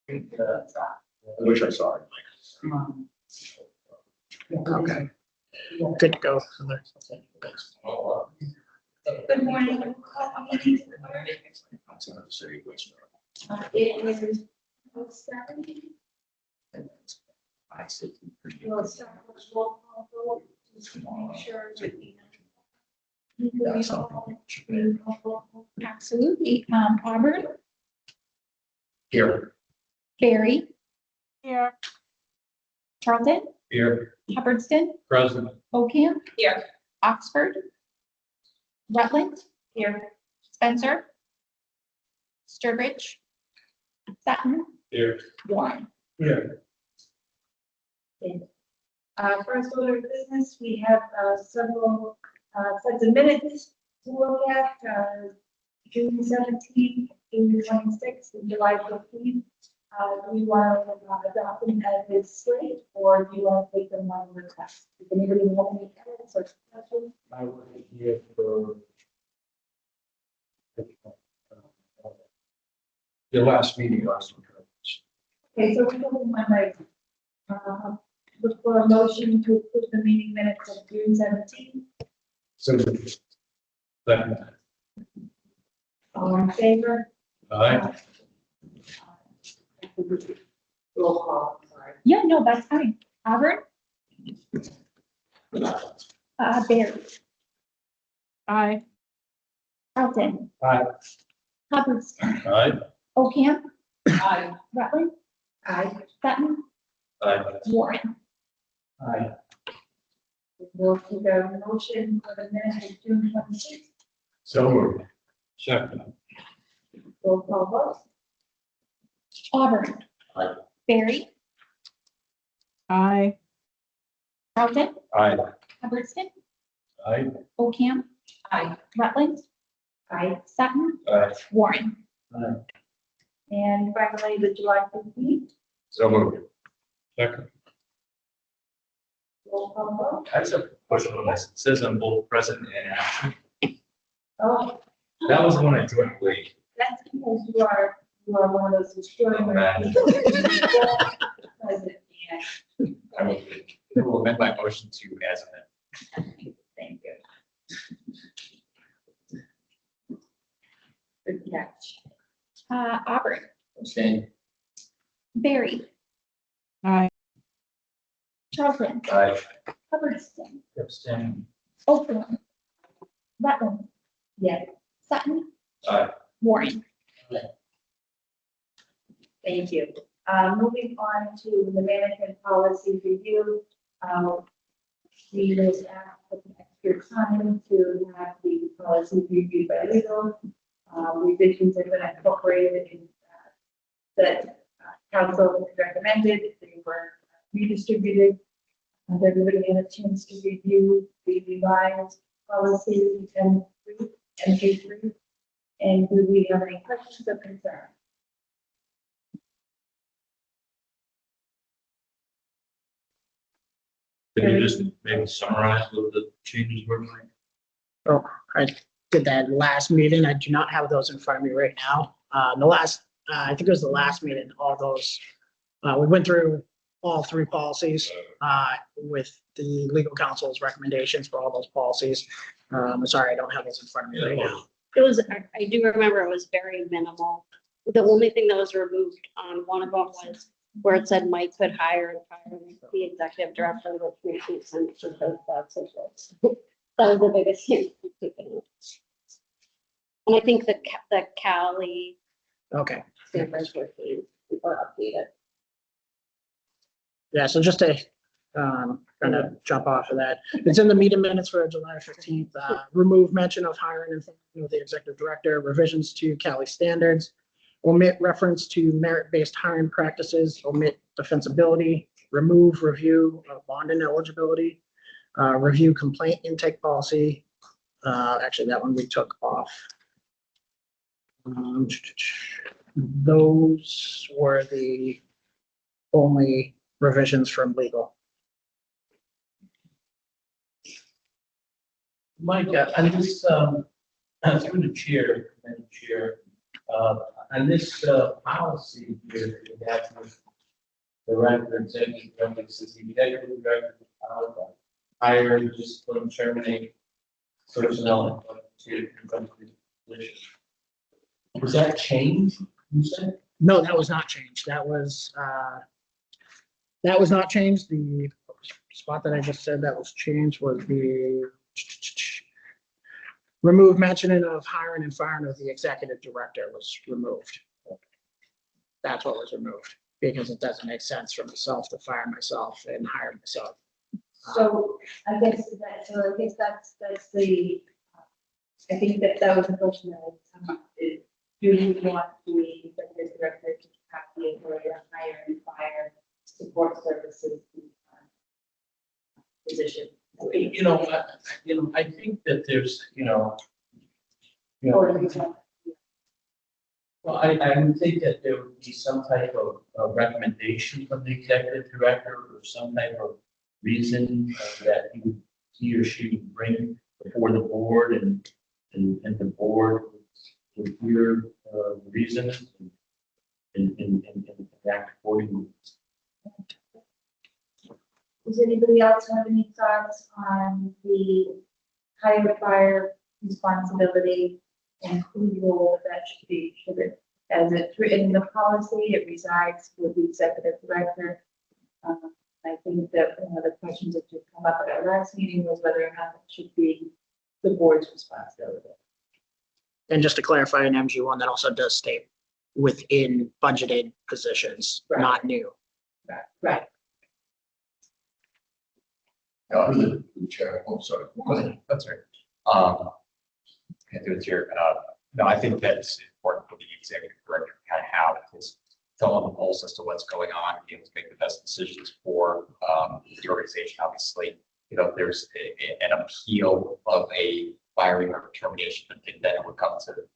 I wish I saw it. Okay. Good to go. Good morning. We'll call the meeting to order. It is 7:00. We'll start with roll call vote, just to make sure that we know. Absolutely. Auburn, Here. Barry, Here. Charlton, Here. Hubbardston, Present. Ocamp. Here. Oxford. Rutland. Here. Spencer. Sturbridge. Sutton. Here. Warren. Here. First order of business, we have several sets of minutes to look at, June 17th, June 26th, and July 15th. Do you want to adopt them as is slate, or do you want to take them on request? Does anybody want any comments or questions? I was here for the last meeting last week. Okay, so we're going to look for a motion to approve the meeting minutes of June 17th. So. Second. All in favor? Aye. Roll call, sorry. Yeah, no, that's fine. Auburn. Barry, Aye. Charlton, Aye. Hubbardston, Aye. Ocamp, Aye. Rutland, Aye. Sutton, Aye. Warren. Aye. We'll take a motion for the minutes of June 26th. So moved. Second. Roll call vote. Auburn. Aye. Barry, Aye. Charlton, Aye. Hubbardston, Aye. Ocamp, Aye. Rutland, Aye. Sutton, Aye. Warren. Aye. And finally, the July 15th. So moved. Second. Roll call vote. That's a question on this. It says I'm both present and absent. Oh, That was the one I joined late. that's because you are one of those historian. Oh, man. President, yeah. I will amend my motion to as amended. Thank you. Good catch. Auburn, Abstain. Barry, Aye. Charlton, Aye. Hubbardston, Abstain. Ocamp, Rutland, Yeah, Sutton, Aye. Warren. thank you. Moving on to the management policy review. We was asked for some extra time to have the policy reviewed by legal. Revisions have been incorporated in that council has recommended. They were redistributed. Everybody had a chance to review the revised policy MK3. And do we have any questions or concerns? Could you just maybe summarize what the changes were like? Oh, I did that last meeting. I do not have those in front of me right now. I think it was the last meeting, all those, we went through all three policies, with the legal counsel's recommendations for all those policies. I'm sorry, I don't have those in front of me right now. It was, I do remember it was very minimal. The only thing that was removed on one of them was where it said Mike could hire and fire the executive director, which makes sense because that's his role. That was the biggest thing. And I think the Cali Okay. standards were changed or updated. Yeah, so just to kind of jump off of that, it's in the meeting minutes for July 15th. Remove mention of hiring and firing of the executive director, revisions to Cali standards, omit reference to merit-based hiring practices, omit defensibility, remove review of bond ineligibility, review complaint intake policy. Actually, that one we took off. Those were the only revisions from legal. Mike, I just, through the chair, Madam Chair, On this policy, here, we have the record, executive director, says the executive director hire, discipline, terminate personnel to position. Was that changed, you said? No, that was not changed. That was not changed. The spot that I just said that was changed was the remove mentioning of hiring and firing of the executive director was removed. That's what was removed, because it doesn't make sense for myself to fire myself and hire myself. So I guess that's the, I think that was the question that was come up, is do you want the executive director to have the authority to hire and fire support services position? I think that there's, Or do you want? well, I would think that there would be some type of recommendation from the executive director or some type of reason that he or she would bring before the board and the board would hear the reasons and act accordingly. Does anybody else have any thoughts on the hire fire responsibility and whose role that should be? Should it, as it's written in the policy, it resides with the executive director? I think that one of the questions that just come up at our last meeting was whether or not it should be the board's responsibility. And just to clarify, an MG one that also does stay within budgeted positions, Right. not new. Right. The chair, oh, sorry. Go ahead. That's right. Can't do it here. No, I think that's important for the executive director to kind of have his fill on the pulse as to what's going on, be able to make the best decisions for the organization. Obviously, if there's an appeal of a firing or termination, I think that it would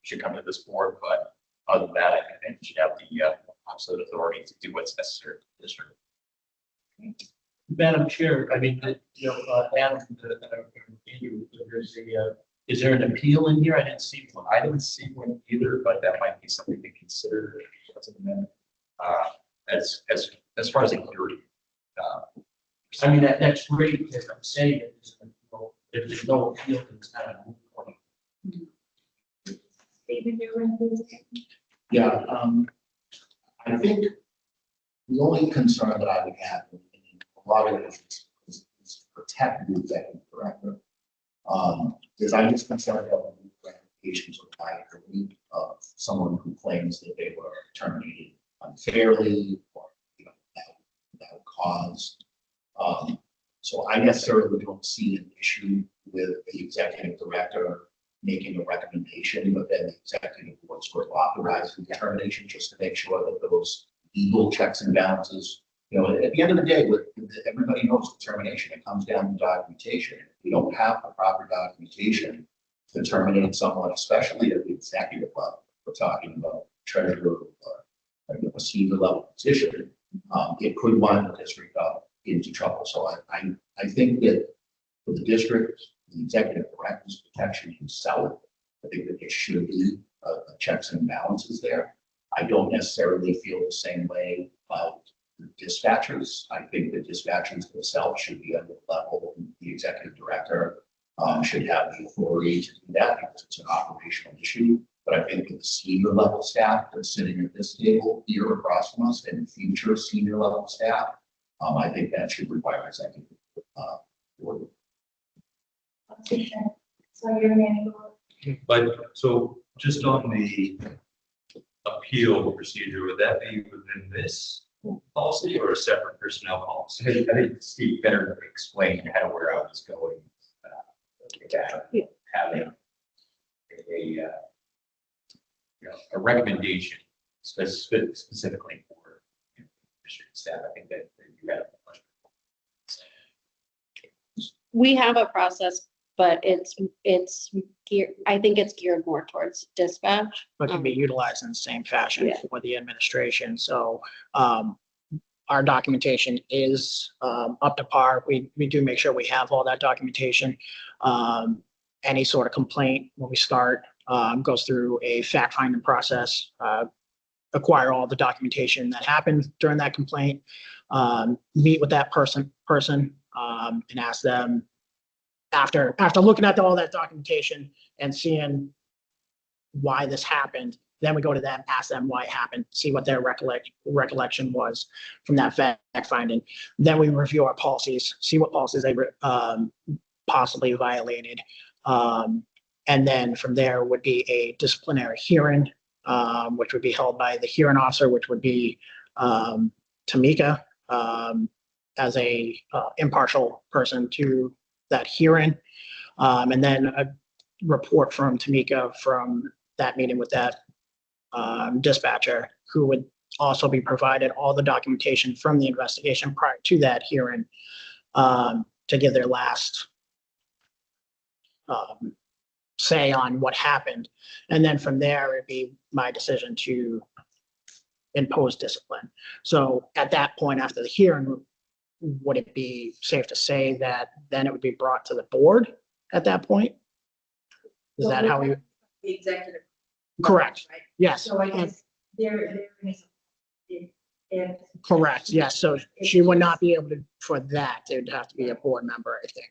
should come to this board. But other than that, I think it should have the absolute authority to do what's necessary for the district. Madam Chair, Adam, is there an appeal in here? I didn't see one. I didn't see one either, but that might be something to consider as an amendment. As far as a hearing. I mean, that's great, as I'm saying, if there's no appeal, it's kind of. Stephen, you're in this? Yeah, I think the only concern that I would have in a lot of it is protect the executive director. Is I'm just concerned about the ramifications of liability of someone who claims that they were terminated unfairly or without cause. So I necessarily don't see an issue with the executive director making a recommendation, but then the executive board sort of authorizing the termination just to make sure that those legal checks and balances, at the end of the day, everybody knows the termination, it comes down to documentation. If you don't have the proper documentation to terminate someone, especially at the executive level, we're talking about treasurer or a senior level position, it could wind the district up into trouble. So I think that for the district, the executive director's protection himself, I think that there should be a checks and balances there. I don't necessarily feel the same way about the dispatchers. I think the dispatchers themselves should be under the level, the executive director should have the authority to do that because it's an operational issue. But I think that the senior level staff that's sitting at this table here across from us and future senior level staff, I think that should require executive order. So you're in. But so just on the appeal procedure, would that be within this policy or a separate personnel policy? I think Steve better explain kind of where I was going. Having a recommendation specifically for district staff. I think that you have. We have a process, but it's geared, I think it's geared more towards dispatch. But can be utilized in the same fashion Yeah. for the administration. So our documentation is up to par. We do make sure we have all that documentation. Any sort of complaint when we start, goes through a fact-finding process, acquire all the documentation that happened during that complaint, meet with that person, and ask them after looking at all that documentation and seeing why this happened, then we go to them, ask them why it happened, see what their recollection was from that fact finding. Then we review our policies, see what policies they possibly violated. And then from there would be a disciplinary hearing, which would be held by the hearing officer, which would be Tamika, as a impartial person to that hearing. And then a report from Tamika from that meeting with that dispatcher, who would also be provided all the documentation from the investigation prior to that hearing, to give their last say on what happened. And then from there, it'd be my decision to impose discipline. So at that point, after the hearing, would it be safe to say that then it would be brought to the board at that point? Is that how we? The executive. Correct. Right? Yes. So I guess there is, if. Correct. Yes. So she would not be able to, for that, it would have to be a board member, I think.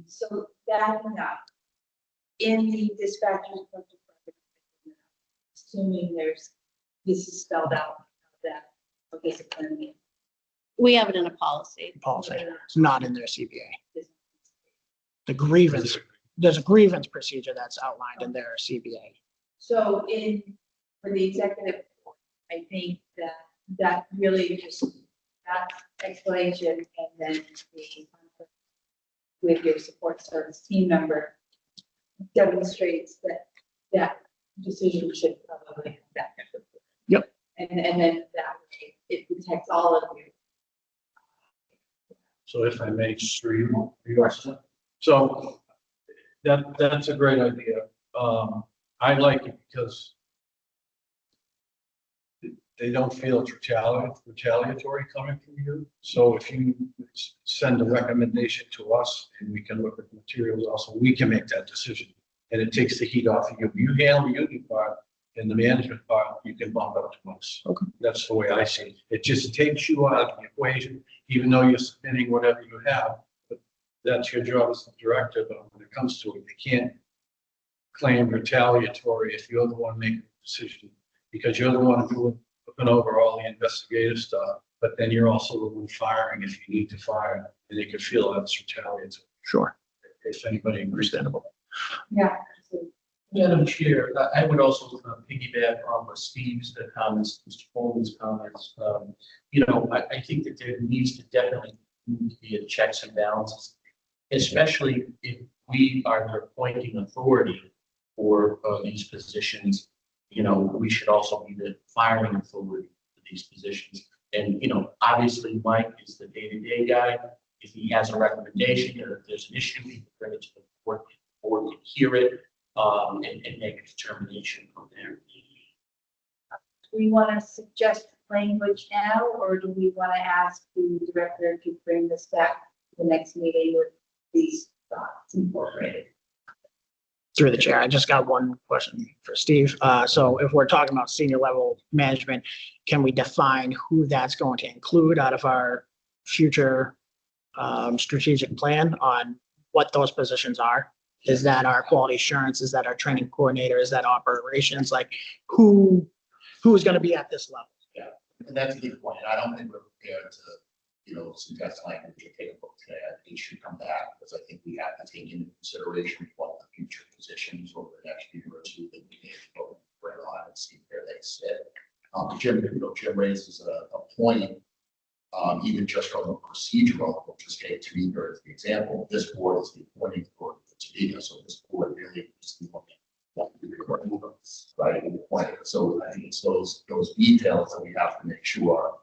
So that enough. In the dispatcher's book, assuming this is spelled out, that discipline. We have it in a policy. Policy. It's not in their CBA. The grievance, there's a grievance procedure that's outlined in their CBA. So for the executive, I think that really just that explanation and then the conflict with your support service team member demonstrates that decision should probably come back. Yep. And then that way it protects all of you. So if I may, so that's a great idea. I like it because they don't feel it's retaliatory coming from you. So if you send a recommendation to us and we can look at the materials also, we can make that decision. And it takes the heat off of you. You handle the union part and the management part, you can bump up to us. Okay. That's the way I see it. It just takes you out of the equation, even though you're submitting whatever you have. But that's your job as the director, but when it comes to it, you can't claim retaliatory if you're the one making the decision, because you're the one who looking over all the investigative stuff, but then you're also the one firing if you need to fire, and they can feel that's retaliatory. Sure. If anybody understandable. Yeah. Madam Chair, I would also piggyback on what Steve's comments, Mr. Coleman's comments. I think that there needs to definitely be a checks and balances, especially if we are the appointing authority for these positions. We should also be the firing authority for these positions. And, obviously Mike is the day-to-day guy. If he has a recommendation or if there's an issue, he can bring it to the board can hear it and make a determination from there. Do we want to suggest language now, or do we want to ask the director to bring this back to the next meeting with these thoughts incorporated? Through the chair, I just got one question for Steve. So if we're talking about senior level management, can we define who that's going to include out of our future strategic plan on what those positions are? Is that our quality assurance? Is that our training coordinator? Is that operations? Like who is going to be at this level? Yeah, and that's a good point. I don't think we're prepared to, suggest language or take a look today. I think it should come back because I think we have to take into consideration what the future positions over the next year or two that we need to bring on and see where they sit. Jim raises a point, even just from a procedural, we'll just take Tamika as the example. This board is the appointing board for Tamika, so this board really is the one that will be recording, right? So I think it's those details that we have to make sure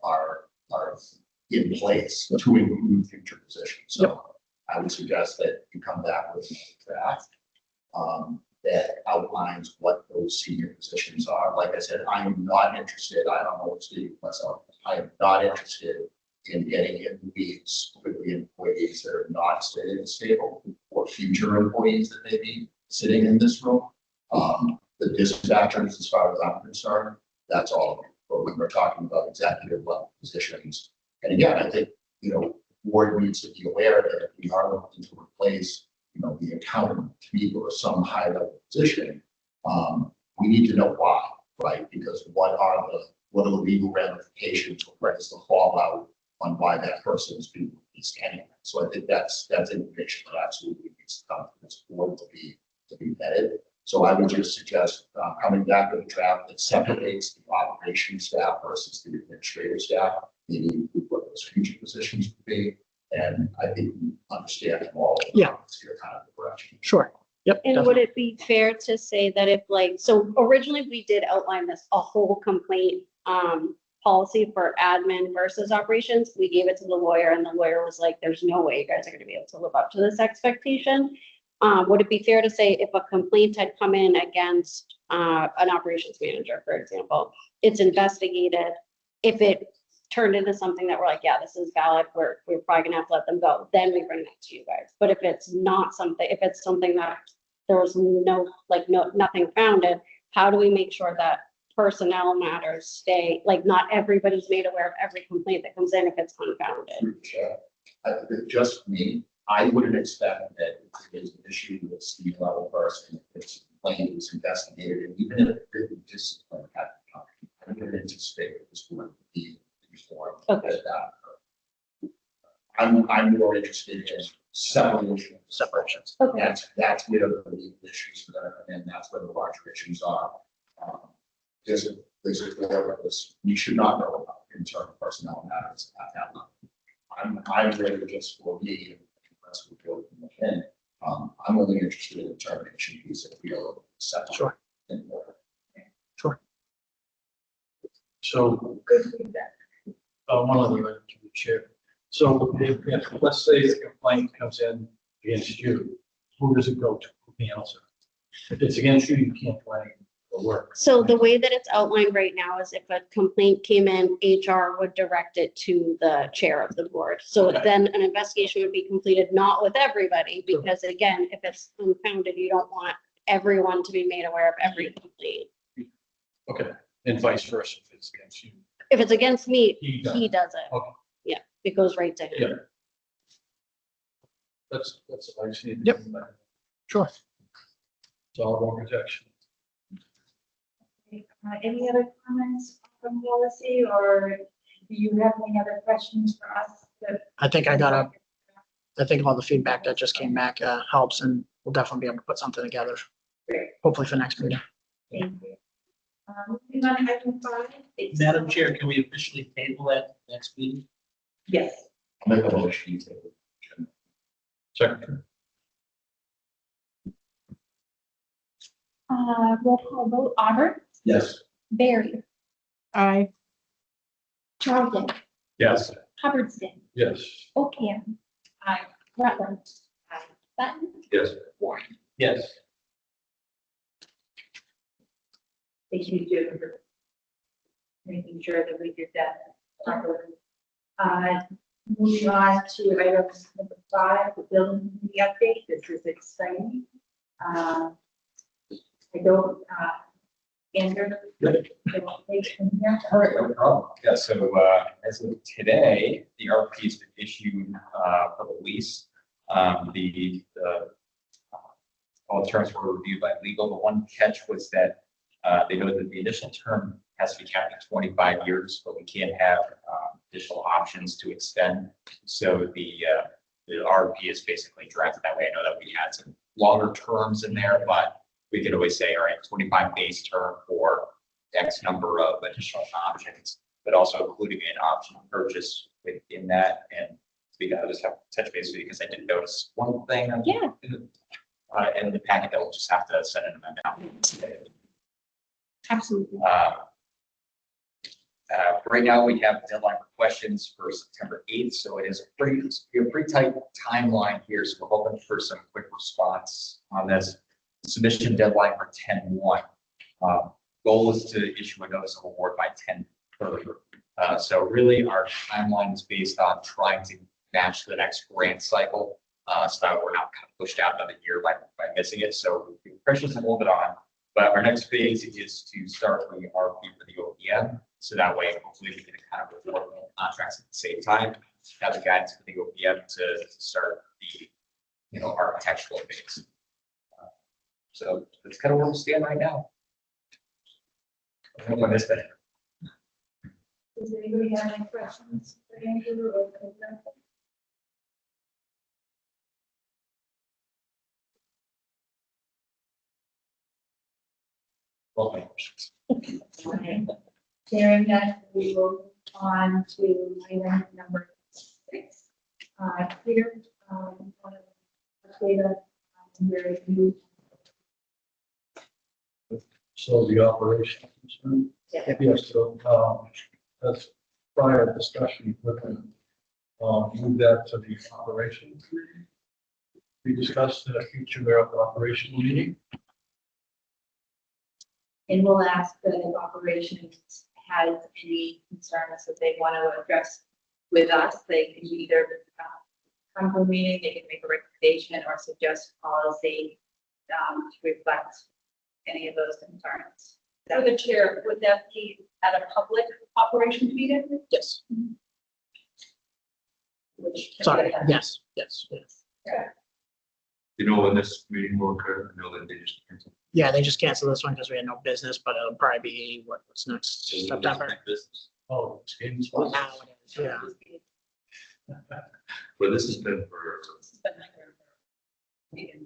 are in place to include future positions. So I would suggest that you come back with a draft that outlines what those senior positions are. Like I said, I am not interested. I don't know what to do myself. I am not interested in getting in the weeds with the employees that are not sitting stable or future employees that may be sitting in this room. The dispatchers, as far as I'm concerned, that's all of it. But when we're talking about executive level positions, and again, I think, board needs to be aware that if we are looking to replace, the accountant to be for some high level position, we need to know why, right? Because what are the legal ramifications, or what is the fallout on why that person is being released anyway? So I think that's information that absolutely needs to come to this board to be vetted. So I would just suggest coming back to the draft that separates the operations staff versus the administrative staff, maybe what those future positions would be. And I think we understand them all. Yeah. Here kind of the direction. Sure. Yep. And definitely. would it be fair to say that if so originally we did outline a whole complaint, policy for admin versus operations. We gave it to the lawyer and the lawyer was like, there's no way you guys are gonna be able to live up to this expectation. Would it be fair to say if a complaint had come in against, an operations manager, for example, it's investigated, if it turned into something that we're like, yeah, this is valid, we're probably gonna have to let them go, then we bring that to you guys. But if it's not something, if it's something that there was nothing founded, how do we make sure that personnel matters stay, not everybody's made aware of every complaint that comes in if it's unfounded? Just me, I wouldn't expect that if there's an issue with a senior level person, if it's complaint was investigated, and even if it discipline had to come, I wouldn't anticipate that this would be informed. Okay. I'm more interested in separation. Separations. Okay. That's where the legal issues that are, and that's where the larger issues are. There's a we should not know about internal personnel matters at that level. I'm ready just for me and the rest of the board and I'm only interested in the termination piece if we are set. Sure. Sure. So, Good feedback. one other item to the chair. So if, let's say the complaint comes in against you, who does it go to? Who can answer? If it's against you, you can't do any of the work. So the way that it's outlined right now is if a complaint came in, HR would direct it to the chair of the board. So Okay. then an investigation would be completed, not with everybody, because again, if it's unfounded, you don't want everyone to be made aware of every complaint. Okay, and vice versa if it's against you. If it's against me, He does. he does it. Okay. Yeah, it goes right to him. Yeah. That's what I just need. Yep. Sure. It's all about protection. Any other comments from policy, or do you have any other questions for us? I think I think all the feedback that just came back helps, and we'll definitely be able to put something together. Great. Hopefully for next meeting. Thank you. Moving on to item 5. Madam Chair, can we officially table that next meeting? Yes. Make a motion to. Secretary. Roll call vote, Auburn, Yes. Barry, Aye. Charlton, Yes. Hubbardston, Yes. Ocam. Aye. Rutland. Aye. Button, Yes. Warren. Yes. Thank you, Jim, for making sure that we did that properly. Moving on to item number 5, the building committee update. This is exciting. I don't, Andrew. All right, no problem. Yeah, so as of today, the RFP has been issued for the lease. All the terms were reviewed by legal. The one catch was that they noted that the initial term has to be capped at 25 years, but we can't have additional options to extend. So the RFP is basically drafted that way. I know that we had some longer terms in there, but we could always say, all right, 25 base term for X number of additional options, but also including an option to purchase within that. And I just have to touch base with you because I did notice one thing. Yeah. In the packet that we'll just have to send an amendment out. Absolutely. Right now, we have a deadline for questions for September 8th, so it is a pretty tight timeline here. So we're hoping for some quick response on this. Submission deadline for 10/1. Goal is to issue a notice of award by 10/3. So really, our timeline is based on trying to match the next grant cycle, so that we're not kind of pushed out another year by missing it. So the pressure's a little bit on. But our next phase is to start the RFP for the OPM. So that way, hopefully we can kind of report contracts at the same time, have the guidance for the OPM to start the, architectural phase. So that's kind of where we stand right now. I hope I missed that. Does anybody have any questions for Andrew or for Jennifer? Well, my questions. Hearing that, we will move on to item number 6. Here, data, where you, So the operation concern? Yeah. Yes, so, that's prior discussion with them. Move that to the operation committee. We discussed the future of the operational meeting. and we'll ask that if operations has any concerns that they want to address with us, they can either come to a meeting, they can make a recommendation or suggest policy to reflect any of those concerns. For the chair, would that be at a public operations meeting? Yes, Which sorry, yes, yes. You know when this meeting will occur? I know that they just canceled. Yeah, they just canceled this one because we had no business, but it'll probably be, what's next, September? Oh, it's in. Well, now it is, yeah. But this has been for, A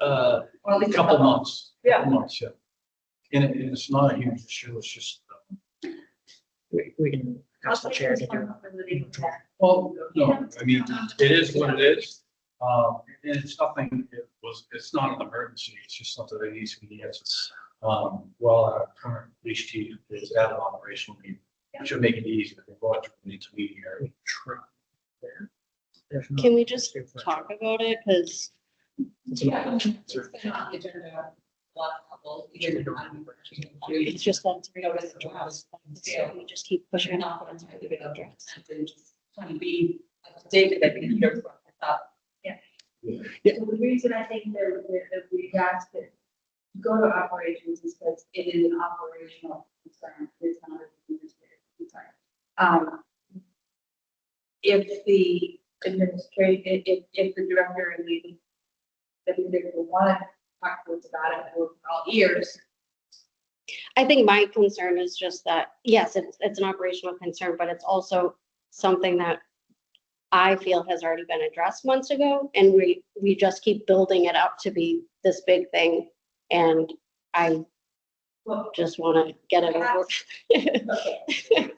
Or at least couple months. Yeah. Couple months, yeah. And it's not a huge issue, it's just, We can ask the chair to do. well, no, I mean, it is what it is. And it's nothing, it's not an emergency, it's just something that needs to be answered. While our current police chief is at an operational meeting, it should make it easy if we watch, we need to meet here. Can we just talk about it? Because Yeah. It's been on the agenda last couple years. it's just that it's You know, it's a draft. so we just keep pushing it Not off. what it's really been addressed. And just trying to be up to date with everything here. I thought, So the reason I think that we asked it to go to operations is because it is an operational concern, it's not an administrative concern. If the if the director and the deputy want to talk to us about it, we're all ears. I think my concern is just that, yes, it's an operational concern, but it's also something that I feel has already been addressed months ago, and we just keep building it up to be this big thing. And I Well, just want to get it over. okay.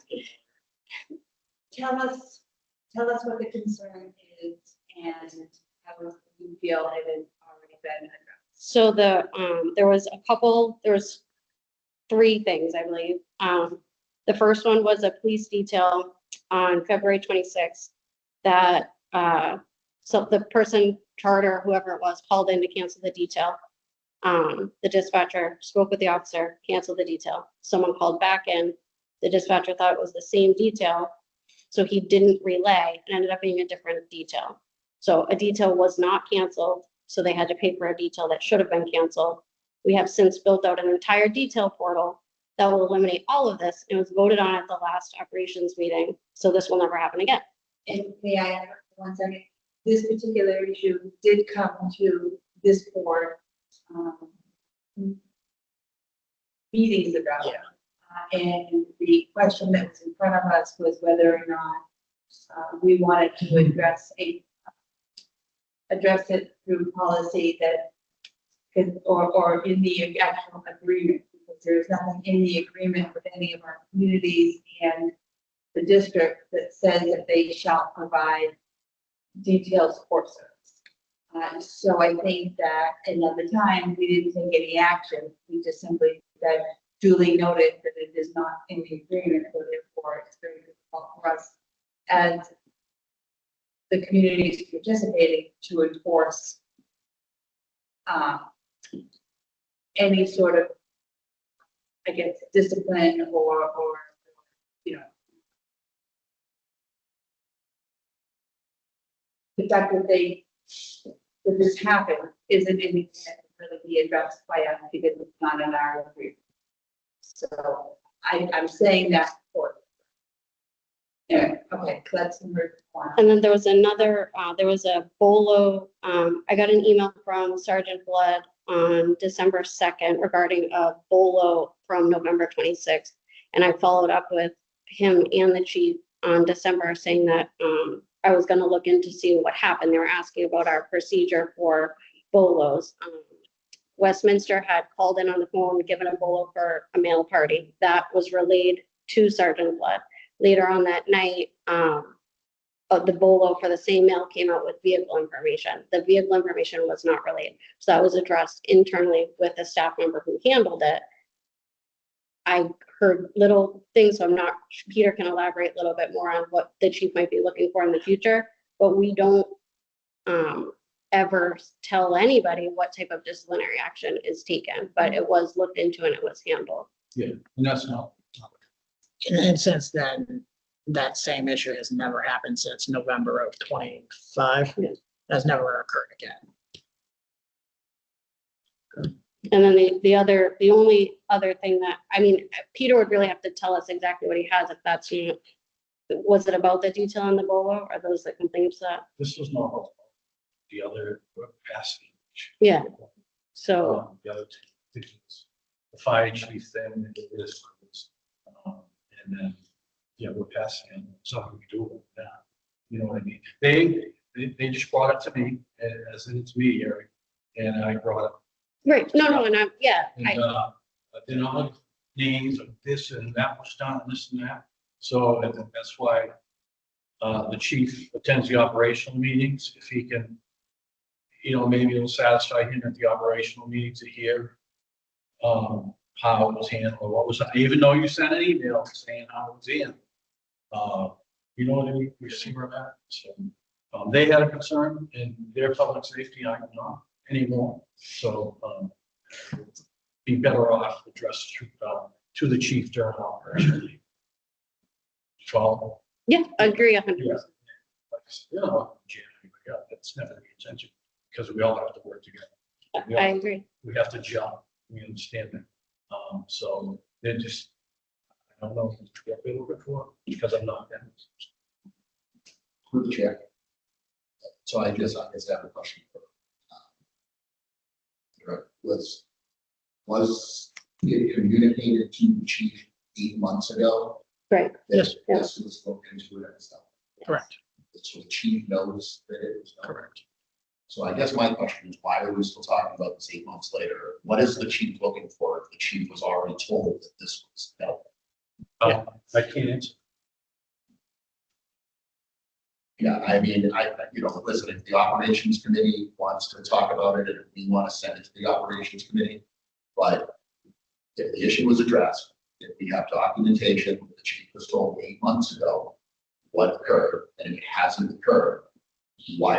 Tell us what the concern is and how you feel it has already been addressed. So there was 3 things, I believe. The first one was a police detail on February 26th that, so the person, Charter, whoever it was, called in to cancel the detail. The dispatcher spoke with the officer, canceled the detail. Someone called back in, the dispatcher thought it was the same detail, so he didn't relay, and ended up being a different detail. So a detail was not canceled, so they had to pay for a detail that should have been canceled. We have since built out an entire detail portal that will eliminate all of this. It was voted on at the last operations meeting, so this will never happen again. And may I have 1 second? This particular issue did come to this board meetings ago. Yeah. And the question that was in front of us was whether or not we wanted to address it through policy that could, or in the actual agreement, because there's nothing in the agreement with any of our communities and the district that says that they shall provide detailed support service. So I think that, and at the time, we didn't take any action. We just simply said, duly noted that it is not in the agreement, so therefore it's very difficult for us as the communities participating to enforce any sort of, I guess, discipline or, you know, the fact that that this happened isn't anything that really be addressed by us because it's not in our agreement. So I'm saying that for. Yeah, okay, so that's number one. And then there was another, there was a BOLO, I got an email from Sergeant Blood on December 2nd regarding a BOLO from November 26th. And I followed up with him and the chief on December saying that, I was gonna look into see what happened. They were asking about our procedure for BOLOs. Westminster had called in on the phone, given a BOLO for a mail party. That was relayed to Sergeant Blood. Later on that night, the BOLO for the same mail came out with vehicle information. The vehicle information was not relayed. So that was addressed internally with the staff member who handled it. I heard little things, so I'm not, Peter can elaborate a little bit more on what the chief might be looking for in the future, but we don't ever tell anybody what type of disciplinary action is taken, but it was looked into and it was handled. Yeah, and that's not. And since then, that same issue has never happened since November of 25. Yeah. Has never occurred again. And then the only other thing that, I mean, Peter would really have to tell us exactly what he has, if that's, was it about the detail on the BOLO, or those the complaints that, This was not about the other passage. yeah, so, The other two things, the fire chief thing, and this was, and then, yeah, we're passing it, something we do with that. You know what I mean? They just brought it to me, as in it's me, Eric, and I brought it. right, no, and I'm, yeah, And, then all the names of this and that was done, and this and that. So that's why, the chief attends the operational meetings, if he can, maybe it'll satisfy him at the operational meetings to hear, how it was handled, or what was, even though you sent an email saying how it was in. You know what I mean, you see where I'm at, so, they had a concern in their public safety, I do not anymore, so, be better off addressed to the chief during operation. Follow? yeah, I agree 100%. Yeah. Yeah, that's never the intention, because we all have to work together. I agree. We have to jump, we understand that. So they're just, I don't know what they're looking for, because I'm not them. Through the chair. So I guess I have a question for. Was it communicated to the chief 8 months ago? Right. that Yes. This was looked into it and stuff. Correct. So the chief knows that it was done. Correct. So I guess my question is, why are we still talking about this 8 months later? What is the chief looking for if the chief was already told that this was done? I can't answer. Yeah, I mean, listen, if the operations committee wants to talk about it, and if we want to send it to the operations committee, but if the issue was addressed, if we have documentation, the chief was told 8 months ago what occurred, and it hasn't occurred, why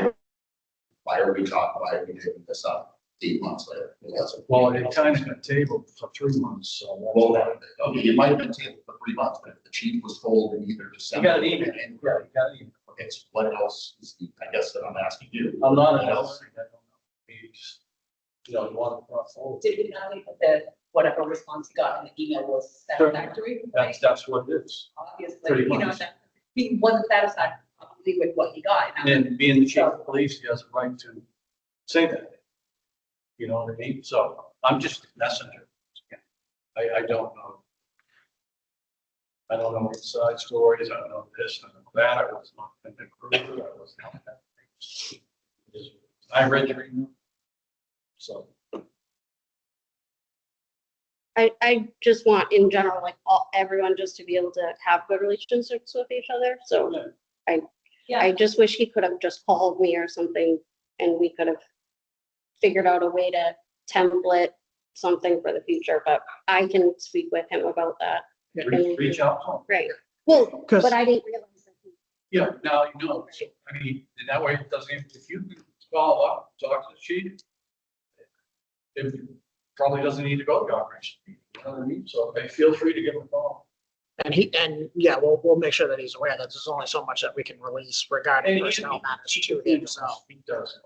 are we taking this up 8 months later? It hasn't. Well, it kind of been tabled for 3 months, so. Well, okay, it might have been tabled for 3 months, but if the chief was told in either December. You got an email. or January, got it. okay, so what else is, I guess that I'm asking you. I'm not What an else? I don't know. You just, you want to cross over. Did we not think that whatever response he got in the email was satisfactory? Right? That's what it is. Obviously, pretty you know, much. that he wasn't satisfied probably with what he got. And being the chief of police, he has a right to say that. You know what I mean? So I'm just a messenger. I don't know. I don't know inside stories. I don't know this, I don't know that. I was not in the crew. I was not that. I read your email. So. I just want in general, like everyone just to be able to have good relationships with each other. So I just wish he could have just called me or something and we could have figured out a way to template something for the future, but I can speak with him about that. Reach out to him. Right. Well, 'Cause- but I didn't realize that. Yeah, now you know. So, I mean, and that way it doesn't, if you call up, talk to the chief, it probably doesn't need to go to the operation. You know what I mean? So feel free to give him a call. And yeah, we'll make sure that he's aware that there's only so much that we can release regarding personnel matters to him, so. He does.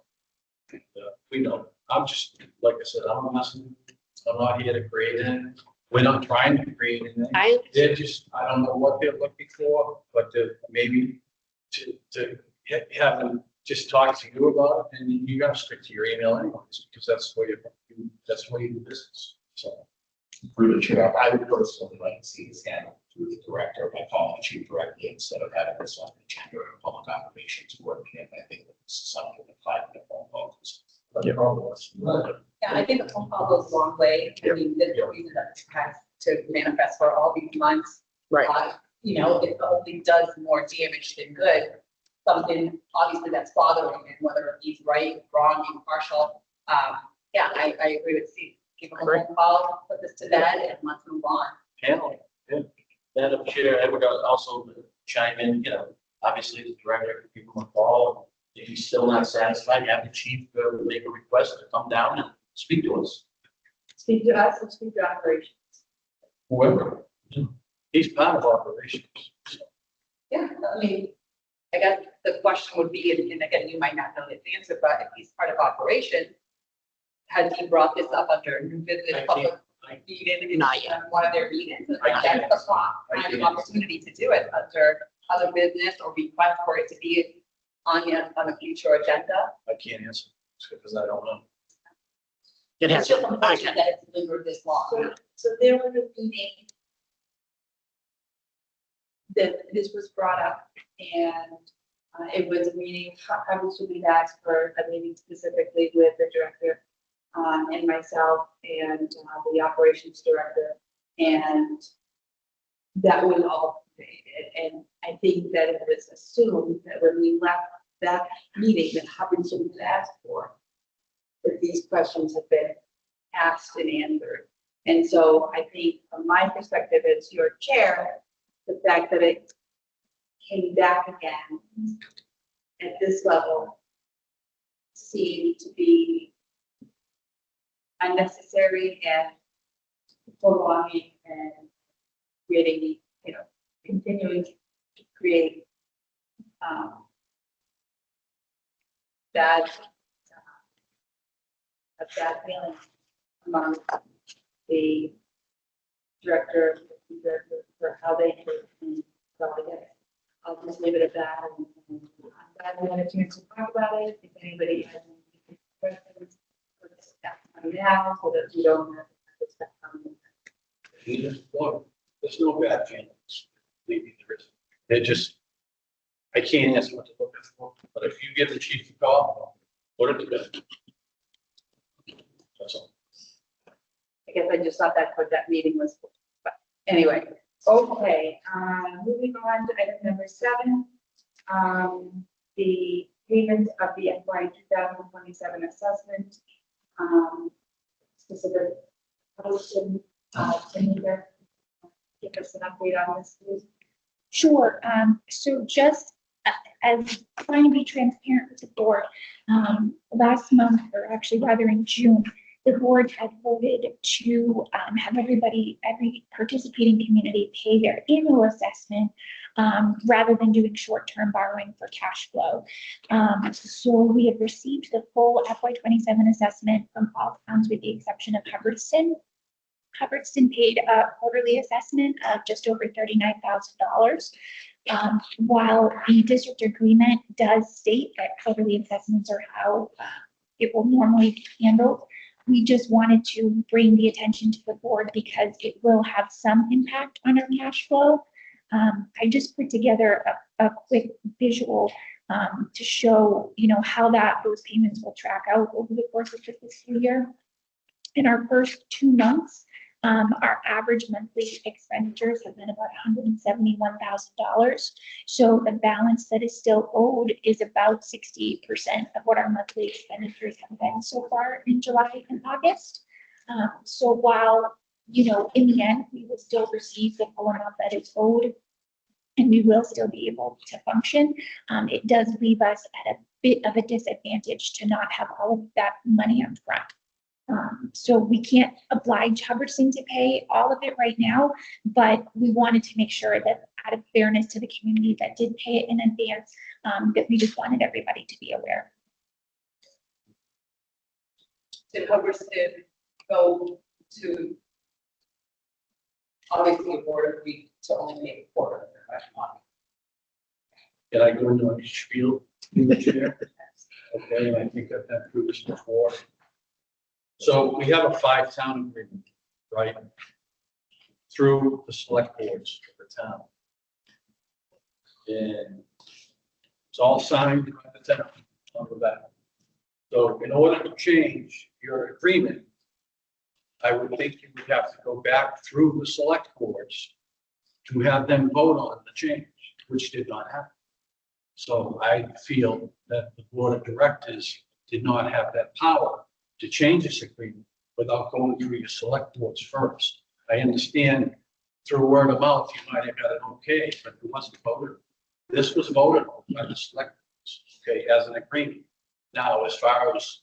We know. I'm just, like I said, I'm not here to create anything. We're not trying to create anything. They're just, I don't know what they're looking for, but maybe to have them just talk to you about it, and you gotta stick to your email anyways, because that's where you do business, so. Through the chair, I would personally like to see this handled through the director by calling the chief directly instead of having this on the agenda or public operations coordinator. I think it's something that 5 minute phone calls. Yeah, I think the phone call goes a long way. I mean, the reason that has to manifest for all these months. Right. You know, if the whole thing does more damage than good, something obviously that's bothering and whether he's right, wrong, impartial. Yeah, I agree with Steve. Give him a phone call, put this to bed and let's move on. Panel. Madam Chair, I would also chime in, you know, obviously the director could give him a call. If he's still not satisfied, have the chief make a request to come down and speak to us. Speak to us and speak to operations. Whoever, he's part of operations. So. Yeah, I mean, I guess the question would be, and again, you might not know the answer, but if he's part of operation, has he brought this up under new business public meeting in Not yet. one of their meetings? I can't. That's the spot, kind of opportunity to do it under other business or request for it to be on a future agenda. I can't answer because I don't know. It It's has, just unfortunate that it's lingered this long. So there was a meeting that this was brought up, and it was a meeting, obviously we've asked for a meeting specifically with the director and myself and the operations director, and that was all. And I think that it was assumed that when we left that meeting, that Hubbardson had asked for, that these questions have been asked and answered. And so I think from my perspective as your chair, the fact that it came back again at this level seemed to be unnecessary and prolonging and creating, continuing to create a bad feeling among the director for how they did it. And so I guess I'll just leave it at that. And I'm glad we had a chance to talk about it. If anybody has any questions, let's ask them now so that we don't have to step on them. There's no bad feelings. Believe me, there isn't. They're just, I can't answer what to look for, but if you give the chief a call, put it to bed. That's all. I guess I just thought that's what that meeting was for. But anyway, okay, moving on to item number 7. The payment of the FY 2027 assessment. Specific question, Anita, give us an update on this, please. Sure. So just as trying to be transparent with the board, last month, or actually rather in June, the board had voted to have every participating community pay their annual assessment rather than doing short-term borrowing for cash flow. So we have received the full FY27 assessment from all towns with the exception of Hubbardston. Hubbardston paid a quarterly assessment of just over $39,000. While the district agreement does state that quarterly assessments are how it will normally be handled, we just wanted to bring the attention to the board because it will have some impact on our cash flow. I just put together a quick visual to show, how those payments will track out over the course of the fiscal year. In our first 2 months, our average monthly expenditures have been about $171,000. So the balance that is still owed is about 60% of what our monthly expenditures have been so far in July and August. So while, in the end, we will still receive the full amount that is owed and we will still be able to function, it does leave us at a bit of a disadvantage to not have all of that money up front. So we can't oblige Hubbardston to pay all of it right now, but we wanted to make sure that out of fairness to the community that did pay it in advance, that we just wanted everybody to be aware. did Hubbardston go to, obviously, a board agreed to only pay a quarter of their money. Did I go into a spiel in the chair? Okay, and I think I've been through this before. So we have a 5-town agreement, right? Through the select boards of the town. And it's all signed by the town on the back. So in order to change your agreement, I would think you would have to go back through the select boards to have them vote on the change, which did not happen. So I feel that the board of directors did not have that power to change this agreement without going through your select boards first. I understand through word of mouth, you might have got it okay, but it wasn't voted. This was voted on by the select boards, okay, as an agreement. Now, as far as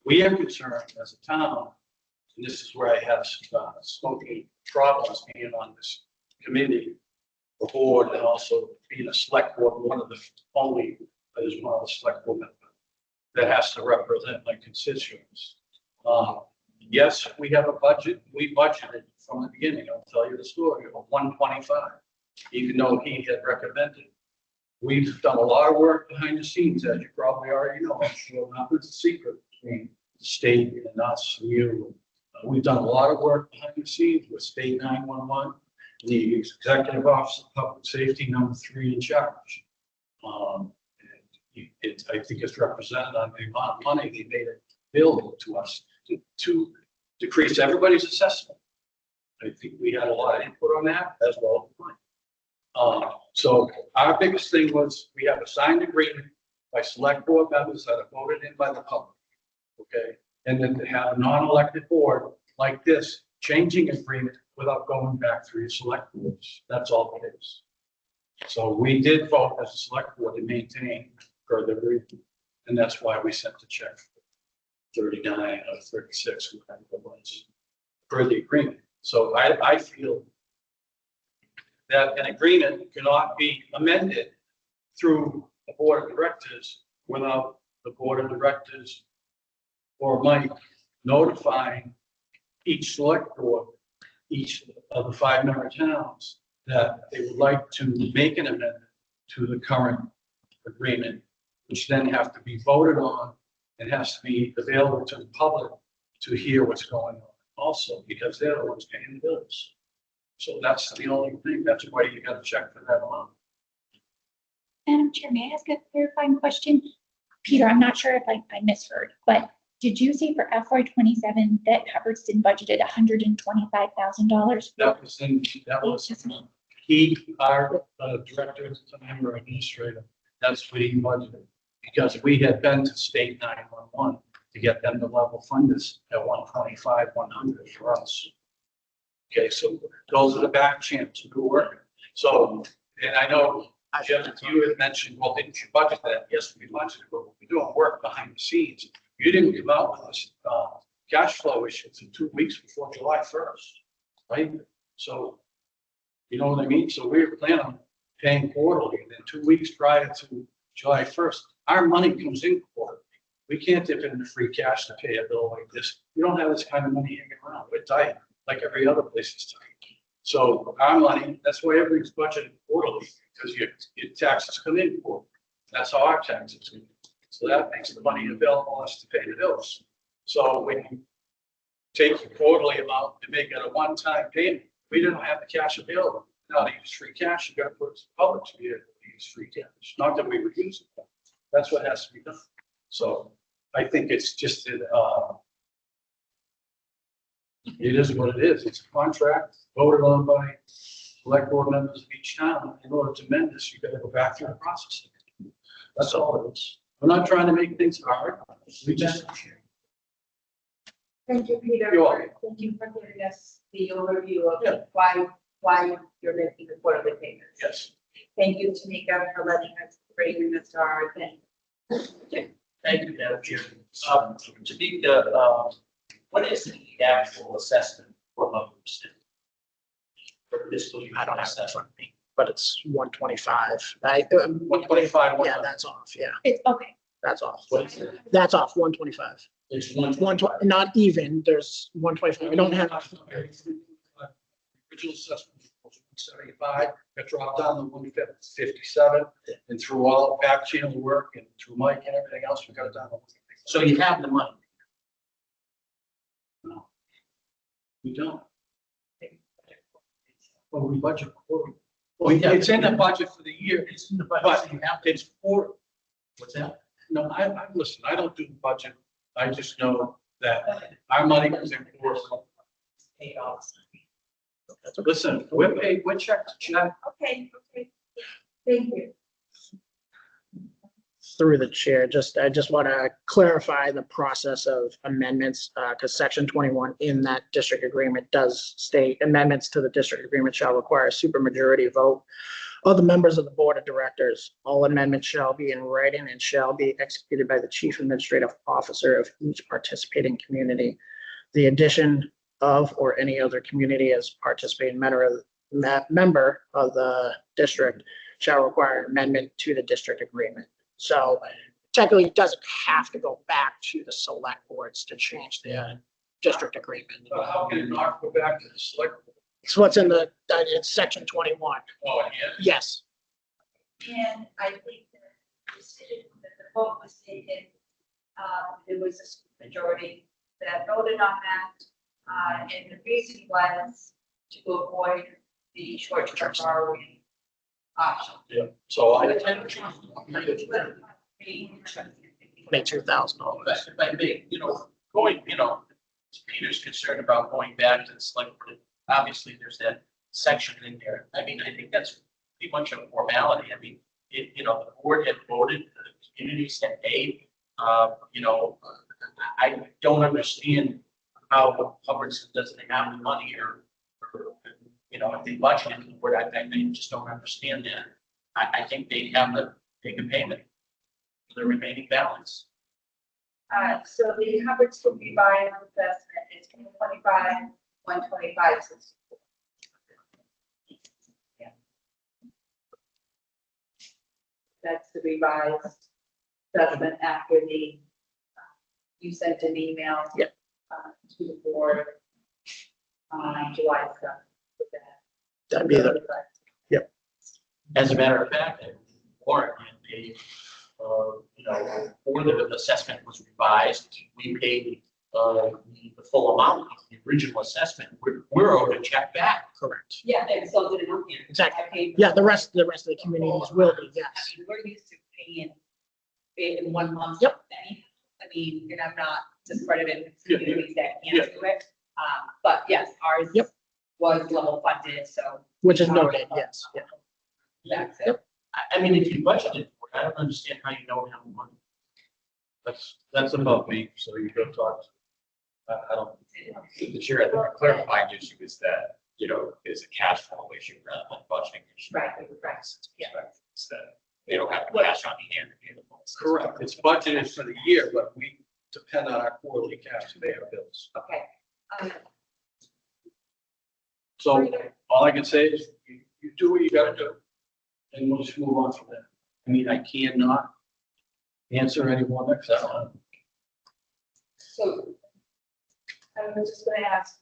we are concerned as a town, and this is where I have smoking problems being on this committee, the board, and also being a select board, one of the only, as one of the select board members that has to represent my constituents. Yes, we have a budget. We budgeted from the beginning. I'll tell you the story of 125, even though he had recommended. We've done a lot of work behind the scenes, as you probably already know. I'm sure nothing's a secret between the state and us and you. We've done a lot of work behind the scenes with State 911, the Executive Office of Public Safety, #3 in charge. I think it's represented on the amount of money they made available to us to decrease everybody's assessment. I think we had a lot of input on that as well as mine. So our biggest thing was we have a signed agreement by select board members that are voted in by the public. Okay, and then to have a non-elected board like this, changing agreement without going back through your select boards. That's all it is. So we did vote as a select board to maintain further agreement. And that's why we sent the check for 39 or 36, whatever it was, for the agreement. So I feel that an agreement cannot be amended through the board of directors without the board of directors or Mike notifying each select board, each of the 5-member towns, that they would like to make an amendment to the current agreement, which then have to be voted on and has to be available to the public to hear what's going on also, because they're the ones paying the bills. So that's the only thing. That's why you got to check for that amount. Madam Chair, may I ask a clarifying question? Peter, I'm not sure if I misheard, but did you say for FY 27 that Hubbardston budgeted $125,000? That was he, our director, a member administrator. That's what he budgeted, because we had been to State 911 to get them to level fund us at 125, 100 for us. Okay, so those are the back channels who work. So, and I know, Jeff, you had mentioned, well, didn't you budget that? Yes, we budgeted, but we're doing work behind the scenes. You didn't come out with this cash flow issue until 2 weeks before July 1st, right? So, you know what I mean? So we were planning on paying quarterly, and then 2 weeks prior to July 1st, our money comes in quarterly. We can't dip into free cash to pay a bill like this. We don't have this kind of money hanging around. We're tight, like every other place is tight. So our money, that's why everything's budgeted quarterly, because your taxes come in quarterly. That's how our taxes come in. So that makes the money available to us to pay the bills. So when you take the quarterly amount and make it a one-time payment, we didn't have the cash available. Now to use free cash, you got to put it to the public to be able to use free cash. Not that we would use it. That's what has to be done. So I think it's just, it is what it is. It's a contract voted on by select board members of each town. In order to amend this, you got to go back through the process. That's all it is. We're not trying to make things hard. We just. Thank you, Peter. You're welcome. Thank you for giving us the overview of why you're making the quarterly payments. Yes. Thank you, Tamika, for letting us bring this to our attention. Thank you, Madam Chair. Tamika, what is the actual assessment for Hubbardston? For fiscal year? I don't have that in front of me, but it's 125. 125. Yeah, that's off. Yeah, It's okay. that's off. What is it? That's off 125. It's one. not even, there's 125. I don't have, Original assessment was 175, got dropped down to 157, and through all back channel work and through Mike and everything else, we got it down to 157. So you have the money. No. We don't. Well, we budget quarterly. Well, Yeah. it's in the budget for the year, It's in the budget, but so you have to, it's for, what's that? no, listen, I don't do the budget. I just know that our money is in for. Paid off. Listen, we're paid, we're checked to check. Okay, okay. Thank you. through the chair, I just want to clarify the process of amendments, because section 21 in that district agreement does state amendments to the district agreement shall require a supermajority vote of the members of the board of directors. All amendments shall be in writing and shall be executed by the chief administrative officer of each participating community. The addition of or any other community as participating member of the district shall require amendment to the district agreement. So technically, it doesn't have to go back to the select boards to change the district agreement. So how can it not go back to the select? It's what's in it's section 21. Oh, yeah. Yes, And I think that the decision that the vote was taken, there was a majority that voted on that. And the reason was to avoid the short-term borrowing option. Yeah, so I. $22,000. But if I may, going, Peter's concerned about going back to the select board. Obviously, there's that section in there. I mean, I think that's pretty much a formality. I mean, the board had voted, the communities had paid. I don't understand how Hubbardston doesn't have the money or if they budgeted the board, I just don't understand that. I think they have to take a payment for the remaining balance. So the Hubbardston revised assessment is 125, 125, 64. Yeah. That's the revised assessment after you sent an email. Yep. To the board on July 7th. with that. That'd be the, As a matter of fact, Warren, before the assessment was revised, we paid the full amount of the original assessment. We're owed a check back. correct. Yeah, and so did it help you? Exactly. I paid- Yeah, the rest of the communities will be, yes. I mean, we're used to paying it in one month. Yep. I mean, and I'm not discrediting Yeah, communities that yeah. can't do it. But yes, ours Yep. was level funded, so. Which is noted, yes, yeah. That's it. Yep. I mean, if you budgeted for it, I don't understand how you don't have the money. That's above me, so you go talk. I don't. The chair, I think the clarifying issue is that, is a cash flow issue rather than budgeting issue. Right, right. Yeah. It's that they don't have cash on hand to pay the bills. Correct. It's budgeted for the year, but we depend on our quarterly cash to pay our bills. Okay. So all I can say is you do what you gotta do. And we'll just move on from there. I mean, I cannot answer any more next time. So I was just going to ask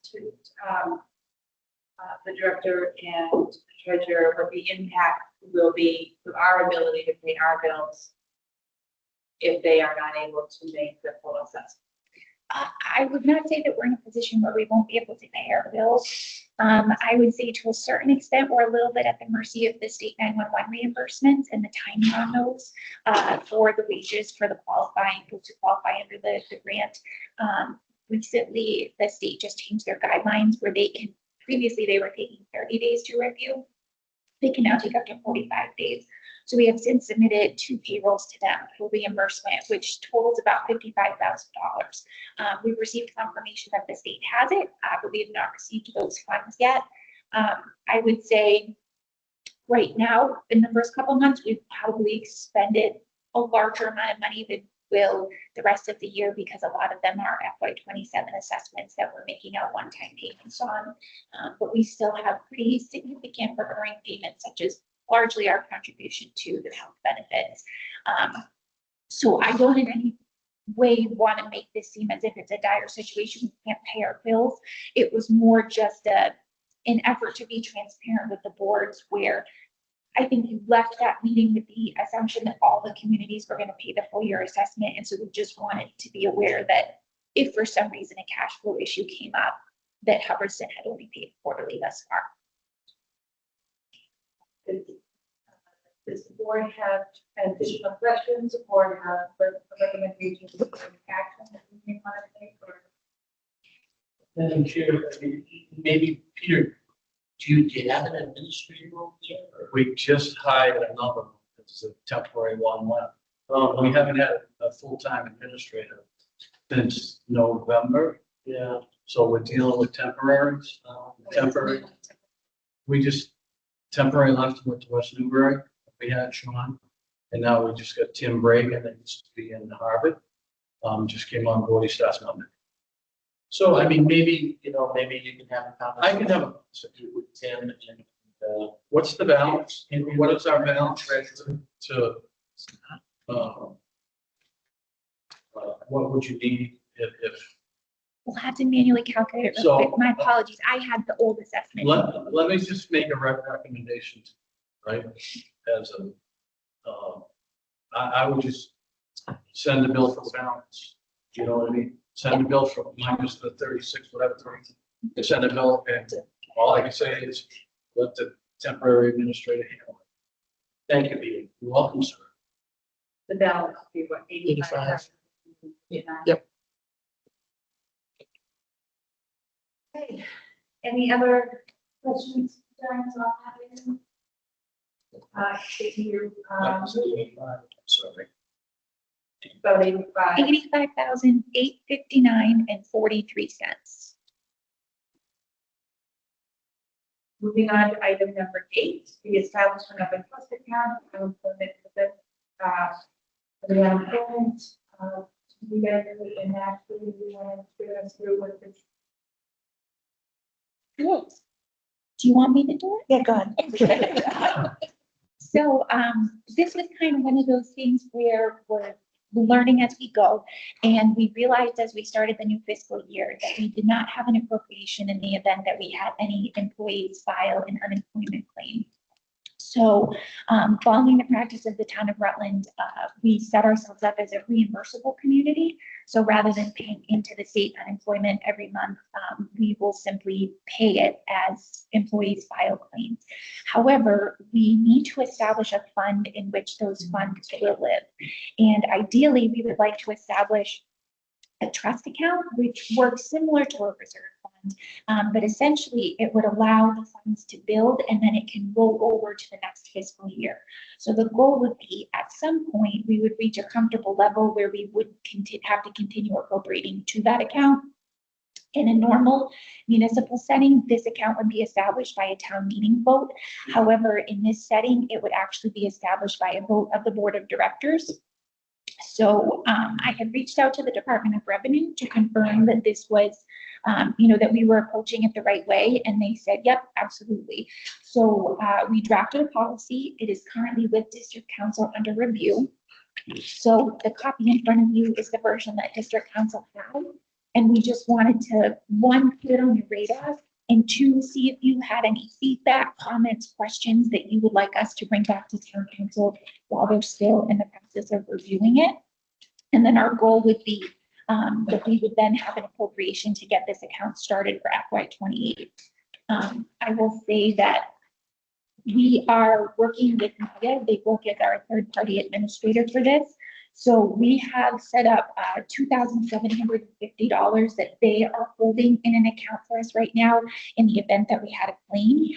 the director and the treasurer what the impact will be to our ability to pay our bills if they are not able to make the full assessment. I would not say that we're in a position where we won't be able to pay our bills. I would say to a certain extent, we're a little bit at the mercy of the state 911 reimbursements and the timing on those for the wages for the qualifying, folks who qualify under the grant. Recently, the state just changed their guidelines where previously they were taking 30 days to review. They can now take up to 45 days. So we have since submitted 2 payrolls to them for reimbursement, which totals about $55,000. We've received confirmation that the state has it, but we have not received those funds yet. I would say right now, in the first couple of months, we've probably expended a larger amount of money than will the rest of the year because a lot of them are FY27 assessments that we're making out one-time payments on. But we still have pretty significant recurring payments, such as largely our contribution to the health benefits. So I don't in any way want to make this seem as if it's a dire situation, we can't pay our bills. It was more just an effort to be transparent with the boards, where I think you left that meeting with the assumption that all the communities were going to pay the full year assessment. And so we just wanted to be aware that if for some reason a cash flow issue came up, that Hubbardston had only paid quarterly thus far. Does the board have additional questions or have recommendations for action that we may want to take? Or Madam Chair, I mean, maybe Peter, do you have an administrative role yet? Or- We just hired another, it's a temporary one left. We haven't had a full-time administrator since November, Yeah. so we're dealing with temporaries. Temporary, we just temporary left went to West Newbury. We had Sean, and now we just got Tim Brake, and it used to be in Harvard. Just came on board, he starts Monday. So, I mean, maybe, maybe you can have a I conversation. can have, With Tim and, what's the balance? What is our balance to, what would you need if, We'll have to manually calculate it real So- quick. My apologies. I had the old assessment. let me just make a recommendation, right? As a, I would just send the bill for the balance, you know what I mean? Send the bill for minus the 36, whatever, 30, and send a bill, and all I can say is let the temporary administrator handle it. thank you, Peter. You're welcome, sir. the balance would be what, 85? 85. Yep. Okay, any other questions, concerns on that? item? If you, Sorry. about 85. 85,859.43. Moving on to item number 8, the establishment of a trust account for employment with the unemployment. You guys are in actually, we want to go through with this. Do you want me to do it? Yeah, go ahead. So, this was kind of one of those things where we're learning as we go. And we realized as we started the new fiscal year that we did not have an appropriation in the event that we had any employees file an unemployment claim. So, following the practice of the town of Rutland, we set ourselves up as a reimbursable community. So rather than paying into the state unemployment every month, we will simply pay it as employees file claims. However, we need to establish a fund in which those funds will live. And ideally, we would like to establish a trust account, which works similar to a reserve fund, but essentially it would allow the funds to build and then it can roll over to the next fiscal year. So the goal would be at some point, we would reach a comfortable level where we would have to continue appropriating to that account. In a normal municipal setting, this account would be established by a town meeting vote. However, in this setting, it would actually be established by a vote of the board of directors. So I had reached out to the Department of Revenue to confirm that this was, that we were approaching it the right way. And they said, yep, absolutely. So we drafted a policy. It is currently with District Council under review. So the copy in front of you is the version that District Council had. And we just wanted to, one, put it on your radar, and two, see if you had any feedback, comments, questions that you would like us to bring back to town council while they're still in the process of reviewing it. And then our goal would be that we would then have an appropriation to get this account started for FY28. I will say that we are working with Maya. They work as our third-party administrator for this. So we have set up $2,750 that they are holding in an account for us right now in the event that we had a claim.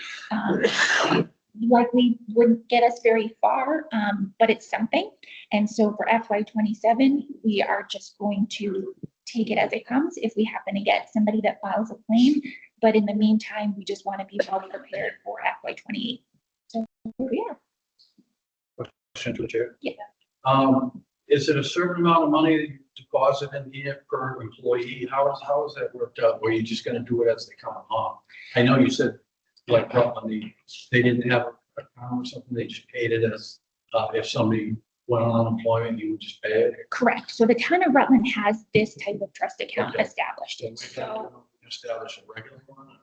Likely wouldn't get us very far, but it's something. And so for FY27, we are just going to take it as it comes if we happen to get somebody that files a claim. But in the meantime, we just want to be well prepared for FY28. So, yeah. Question to the chair. Yeah. Is it a certain amount of money that you deposit in here per employee? How is that worked out? Or are you just gonna do it as they come along? I know you said like Rutland, they didn't have a account or something, they just paid it as if somebody went on unemployment, you would just pay it. Correct. So the town of Rutland has this type of trust account Okay. established. So we have So, to establish a regular one.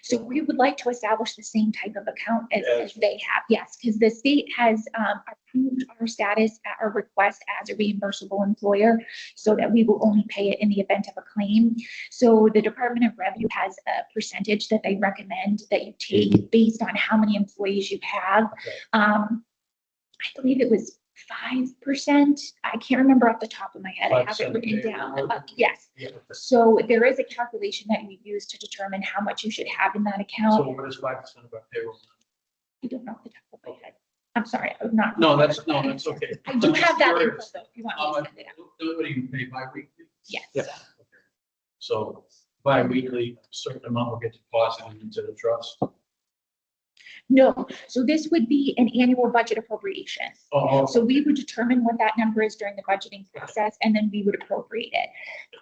so we would like to establish the same type of account as they have, yes, because the state has approved our status at our request as a reimbursable employer, so that we will only pay it in the event of a claim. So the Department of Revenue has a percentage that they recommend that you take based on how many employees you have. I believe it was 5%. I can't remember off the top of my head. I have it 5% written pay down. reward? Yes. Yeah. So there is a calculation that you use to determine how much you should have in that So account. what is 5% of our payroll? I don't know off the top of my head. I'm sorry, I'm not. No, that's okay. I do I'm just have that info curious. though, if you want me to send it out. Nobody can pay bi-weekly. Yes. Yeah. So bi-weekly, a certain amount will get deposited into the trust. No, so this would be an annual budget appropriation. Oh, So we would determine what that number is during the budgeting process, and then we would appropriate it.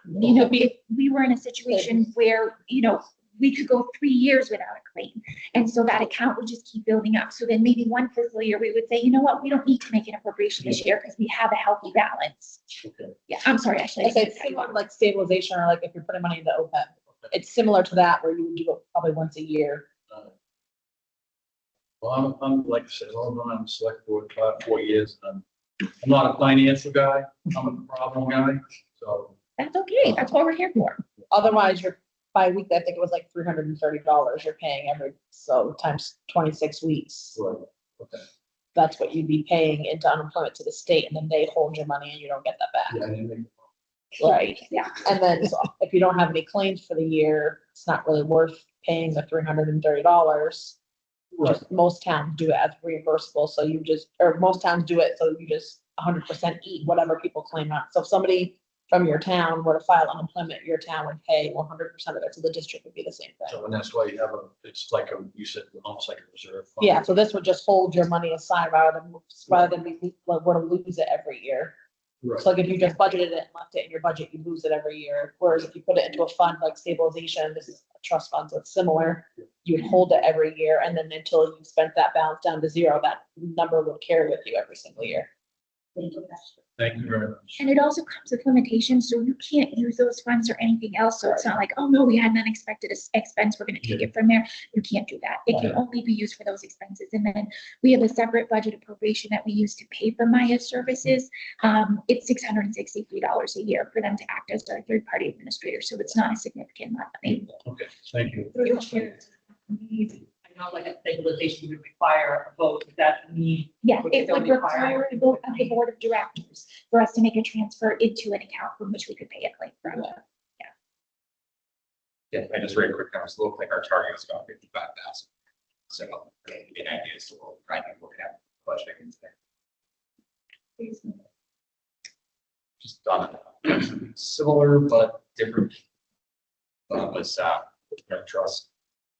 You know, if we were in a situation where, you know, we could go 3 years without a claim. And so that account would just keep building up. So then maybe one fiscal year, we would say, you know what, we don't need to make an appropriation this year because we have a healthy balance. okay. Yeah, I'm sorry, actually. I say it's similar like stabilization or like if you're putting money into OPEB. It's similar to that where you would do it probably once a year. Well, I'm like I said, I've been on the select board for 4 years. I'm not a financial guy. I'm a problem guy. So That's okay. That's what we're here for. Otherwise, you're bi-weekly, I think it was like $330 you're paying so times 26 weeks. okay. That's what you'd be paying into unemployment to the state, and then they hold your money and you don't get that back. Yeah, I didn't think- Right, yeah. And then so if you don't have any claims for the year, it's not really worth paying the $330. Just most towns do it as reimbursable, so you just, or most towns do it, so you just 100% eat whatever people claim on. So if somebody from your town were to file unemployment, your town would pay 100% of it, so the district would be the same thing. So and that's why you have it's like you said, almost like a reserve fund. Yeah, so this would just hold your money aside rather than we were to lose it every year. Right. So like if you just budgeted it and left it in your budget, you lose it every year. Whereas if you put it into a fund like stabilization, this is a trust fund, so it's similar. You would hold it every year, and then until you spent that balance down to zero, that number would carry with you every single year. Thank you very much. And it also comes with limitations, so you can't use those funds or anything else. So it's not like, oh no, we had an unexpected expense, we're gonna take it from there. You can't do that. It can only be used for those expenses. And then we have a separate budget appropriation that we use to pay for Maya services. It's $663 a year for them to act as our third-party administrator, so it's not a significant amount of money. Okay, thank you. Through the chair, I know like a stabilization would require a vote, does that mean? Yeah, Would it still would require a vote of the board of directors for us to make a transfer into an account from which we could pay a claim from. Yeah, I just very quick, I was looking like our target was about 55,000. So, an idea is to what we're looking at budgeting into there. Just on a similar but different. Was trust.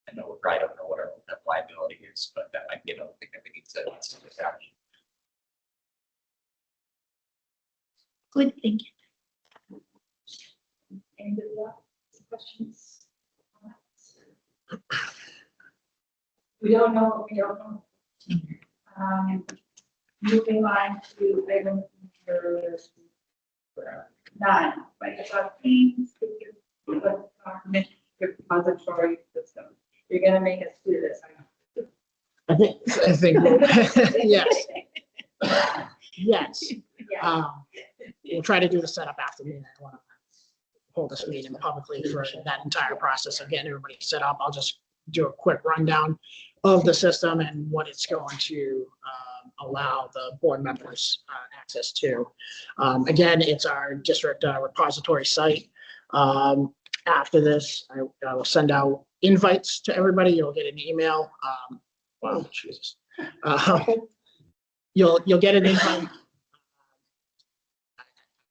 I know, I don't know what our liability is, but that might be another thing that we need to establish. Good, thank you. Any questions? We don't know. Moving on to item number 9, Microsoft Teams, repository system. You're gonna make us do this. I think, yes, yes. Yeah. We'll try to do the setup after the meeting. I want to hold this meeting publicly for that entire process of getting everybody set up. I'll just do a quick rundown of the system and what it's going to allow the board members access to. Again, it's our district repository site. After this, I will send out invites to everybody. You'll get an email. Wow, Jesus. You'll get an invite.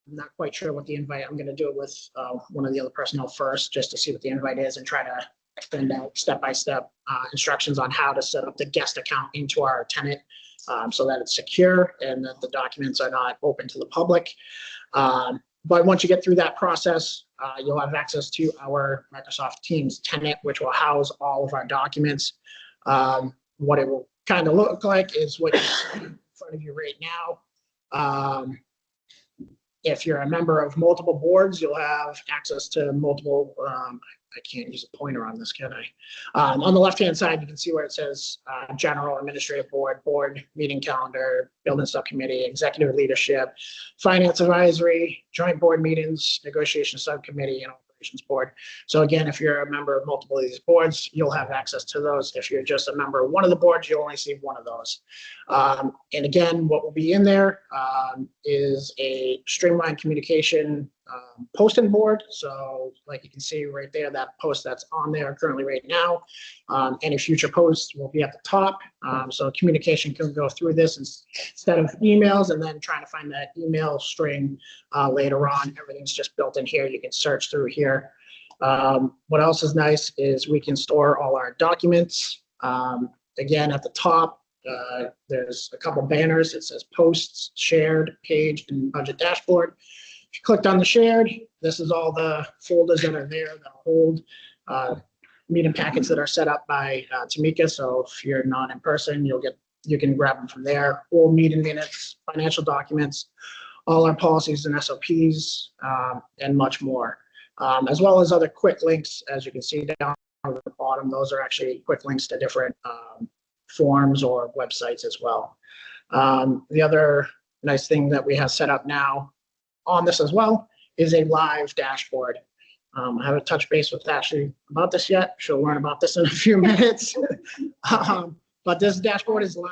I'm not quite sure what the invite, I'm gonna do it with one of the other personnel first, just to see what the invite is and try to extend out step-by-step instructions on how to set up the guest account into our tenant so that it's secure and that the documents are not open to the public. But once you get through that process, you'll have access to our Microsoft Teams tenant, which will house all of our documents. What it will kind of look like is what you see in front of you right now. If you're a member of multiple boards, you'll have access to multiple, I can't use a pointer on this, can I? On the left-hand side, you can see where it says General Administrative Board, Board Meeting Calendar, Building Subcommittee, Executive Leadership, Finance Advisory, Joint Board Meetings, Negotiation Subcommittee, and Operations Board. So again, if you're a member of multiple of these boards, you'll have access to those. If you're just a member of one of the boards, you'll only see one of those. And again, what will be in there is a streamlined communication posting board. So like you can see right there, that post that's on there currently right now. Any future posts will be at the top. So communication can go through this instead of emails and then trying to find that email string later on. Everything's just built in here. You can search through here. What else is nice is we can store all our documents. Again, at the top, there's a couple banners. It says posts, shared, page, and budget dashboard. If you clicked on the shared, this is all the folders that are there that hold meeting packets that are set up by Tamika. So if you're not in person, you can grab them from there. All meeting minutes, financial documents, all our policies and SOPs, and much more. As well as other quick links, as you can see down at the bottom. Those are actually quick links to different forms or websites as well. The other nice thing that we have set up now on this as well is a live dashboard. I haven't touched base with Ashley about this yet. She'll learn about this in a few minutes. But this dashboard is live.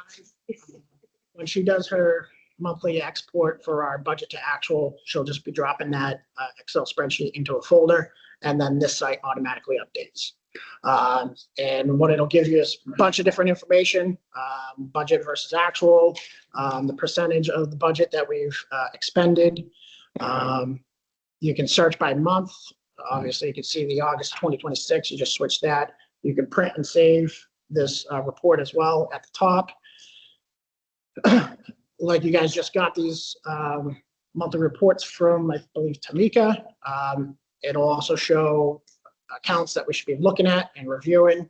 When she does her monthly export for our budget to actual, she'll just be dropping that Excel spreadsheet into a folder, and then this site automatically updates. And what it'll give you is a bunch of different information, budget versus actual, the percentage of the budget that we've expended. You can search by month. Obviously, you can see the August 2026. You just switch that. You can print and save this report as well at the top. Like you guys just got these monthly reports from, I believe, Tamika. It'll also show accounts that we should be looking at and reviewing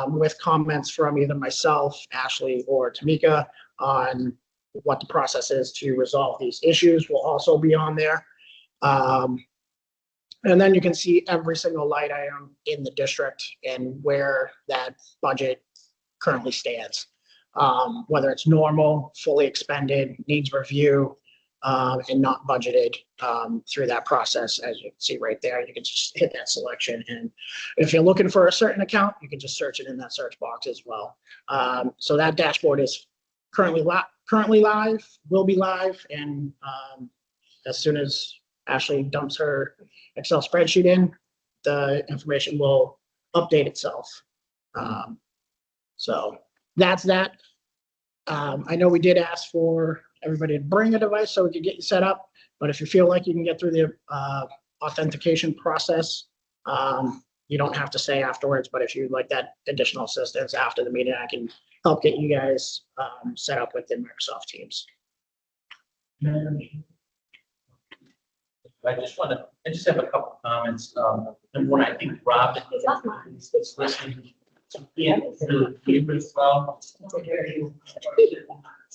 with comments from either myself, Ashley, or Tamika on what the process is to resolve these issues will also be on there. And then you can see every single line item in the district and where that budget currently stands. Whether it's normal, fully expended, needs review, and not budgeted through that process. As you can see right there, you can just hit that selection. And if you're looking for a certain account, you can just search it in that search box as well. So that dashboard is currently live, will be live. And as soon as Ashley dumps her Excel spreadsheet in, the information will update itself. So that's that. I know we did ask for everybody to bring a device so we could get you set up, but if you feel like you can get through the authentication process, you don't have to say afterwards, but if you'd like that additional assistance after the meeting, I can help get you guys set up within Microsoft Teams. I just have a couple comments. Number one, I think Robin is listening to you as well.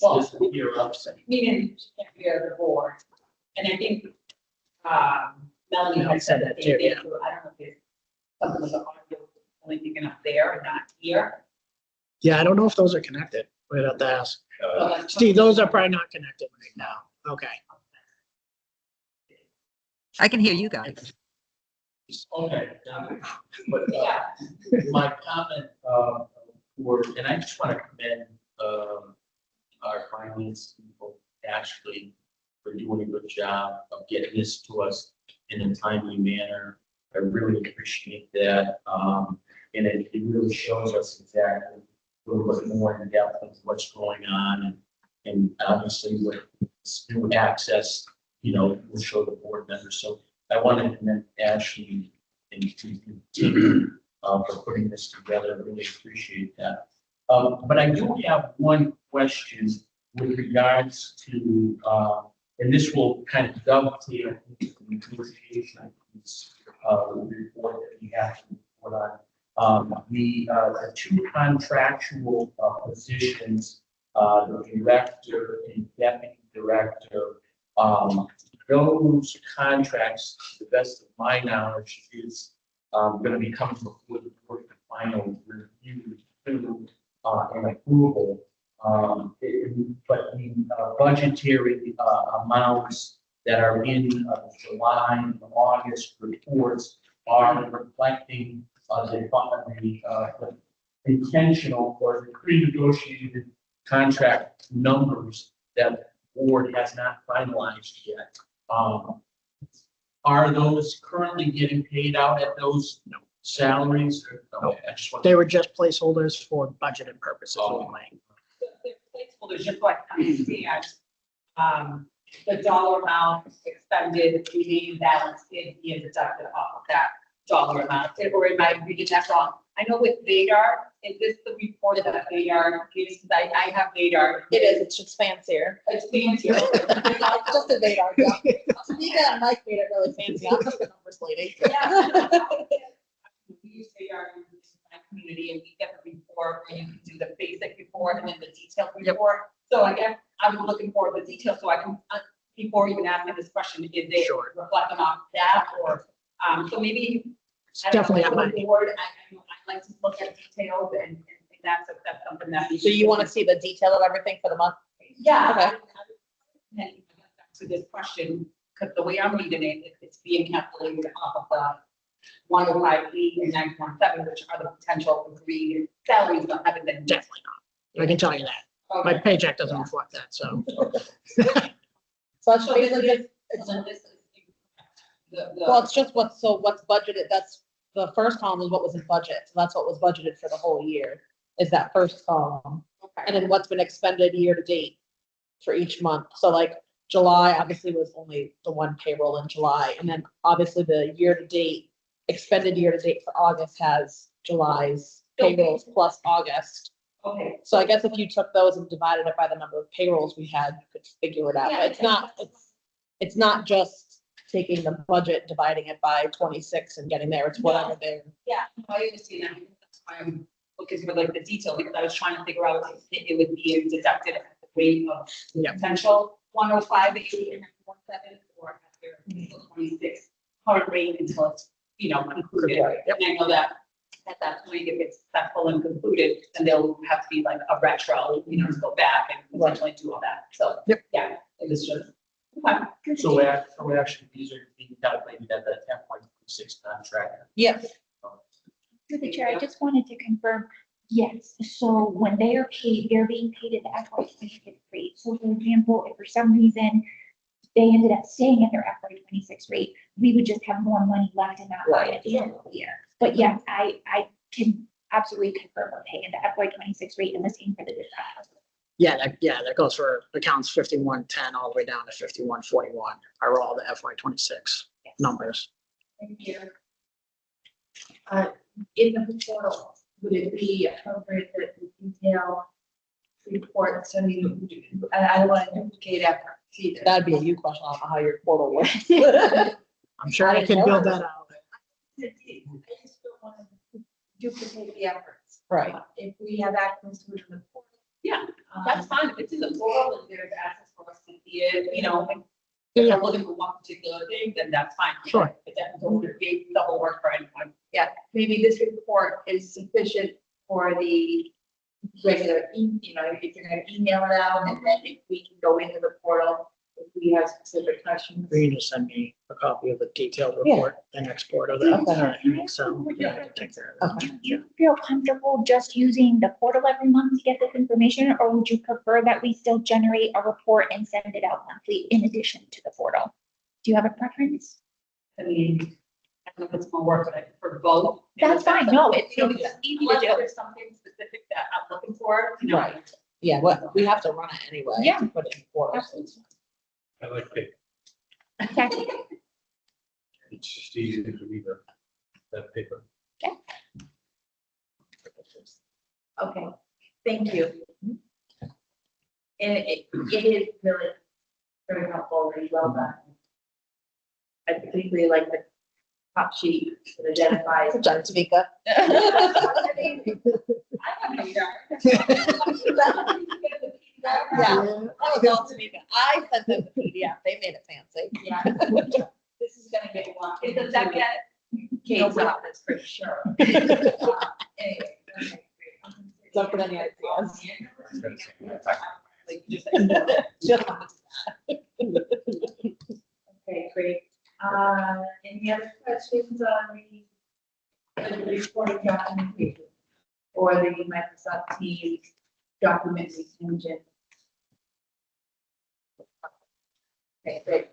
Well, you're upset. Meaning, you're the board, and I think, Melanie had said that too, yeah. I don't know if it's something with the audio only picking up there and not here. Yeah, I don't know if those are connected. We'd have to ask. Steve, those are probably not connected right now. Okay. I can hear you guys. Okay. But my comment and I just want to commend our finance people, Ashley, for doing a good job of getting this to us in a timely manner. I really appreciate that. And it really shows us exactly a little bit more in depth of what's going on. And obviously with new access, will show the board members. So I want to commend Ashley and team for putting this together. I really appreciate that. But I do have one question with regards to, and this will kind of dovetail into the negotiation report that we have to report on. The two contractual positions the director and deputy director. Those contracts, to the best of my knowledge, is gonna be coming before the board for final review and approval. But the budgetary amounts that are in July and August reports are reflecting the intentional or the pre-negotiated contract numbers that the board has not finalized yet. Are those currently getting paid out at those salaries? No, I just want. They were just placeholders for budgeted purposes Oh. only. The placeholders, just so I understand, the dollar amount expended, remaining balance is being deducted off of that dollar amount, or am I reading that wrong? I know with Vadar, is this the report that Vadar gives, because I have Vadar. It is, it's just fancier. It's fancier. It's just a Vadar, yeah. Speaking of Mike made it really fancy, I'm just a numbers lady. Yeah. We use Vadar in my community, and we get the report where you can do the basic report and then the detailed report. So I guess I'm looking for the details so I can, before even asking this question, is it Sure. reflecting off that or, so maybe. It's definitely I on don't know, my, the board, I like to look at details and that's something that. we So you want to see the detail of everything for the month? Yeah. Okay. And I guess back to this question, because the way I'm reading it, it's being calculated off of the 105E and 917, which are the potential agreed salaries that haven't been. definitely not. I can tell you that. My paycheck doesn't reflect that, so. So that's So basically just, it's on this. well, it's just what's budgeted, that's, the first column is what was in budget, so that's what was budgeted for the whole year, is that first column. And then what's been expended year to date for each month, so like July obviously was only the one payroll in July, and then obviously the year to date, expended year to date for August has July's payrolls plus August. Okay. So I guess if you took those and divided it by the number of payrolls we had, you could figure it out, Yeah, but it's not just taking the budget, dividing it by 26 and getting there, it's whatever they're. Yeah, I understand that. That's why I'm looking for like the detail, because I was trying to figure out if it would be deducted at the rate of Yeah. potential 105, 80, and 17, or at their 26 current rate until it's, concluded. Right, And I know that at that point, if it's successful and concluded, then there'll have to be like a retro, to go back and potentially do all that. So, Yep. yeah, it was just. Okay. So actually, these are being calculated at the 10.6 contract. Yes. Through the chair, I just wanted to confirm, yes, so when they are paid, they're being paid at the FY 26 rate. So for example, if for some reason they ended up staying at their FY 26 rate, we would just have more money left in that line at the end of the year. But yes, I can absolutely confirm we're paying the FY 26 rate and the same for the dispatch. Yeah, that goes for accounts 5110 all the way down to 5141 are all the FY 26 numbers. Thank you. In the portal, would it be appropriate that the detail reports, I mean, I don't want to duplicate efforts either. That'd be a you question, I don't know how your portal works. I'm sure I can build that out. I just don't want to duplicate the efforts. Right. If we have access to it in the portal. Yeah, that's fine. If it's in the portal and there's access for us to see it, and if we're looking for one particular thing, then that's fine. Sure. But that don't create double work for anyone. Yeah, maybe this report is sufficient for the regular, if you're gonna email it out, and then if we can go into the portal, if we have specific questions. You can just send me a copy of the detailed Yeah. report and export of that. Okay. So, yeah, I can take care of that. Okay. Do you feel comfortable just using the portal every month to get this information, or would you prefer that we still generate a report and send it out monthly in addition to the portal? Do you have a preference? I mean, I don't know if it's more work, but I prefer both. That's fine. No, it's You know, easy to unless do. there's something specific that I'm looking for, Right. Yeah, what, we have to run it anyway. Yeah. to Put it in portal. so it's- I like paper. Okay. It's just easy to read that paper. Okay, thank you. And it is really very helpful, really well done. I particularly like the top sheet that identifies. John Tamika. I have no doubt. Yeah. Oh, no, Tamika, I sent them the PDF, they made it fancy. Yeah. This is gonna get long. It does that get Kate's Kate's office for sure. Anyway. Okay, great. Don't put any ideas. I was gonna say, yeah, it's actually- Like, just. Okay, great. Any other questions on the reporting documentation or the Microsoft Teams documenting engine? Okay, great.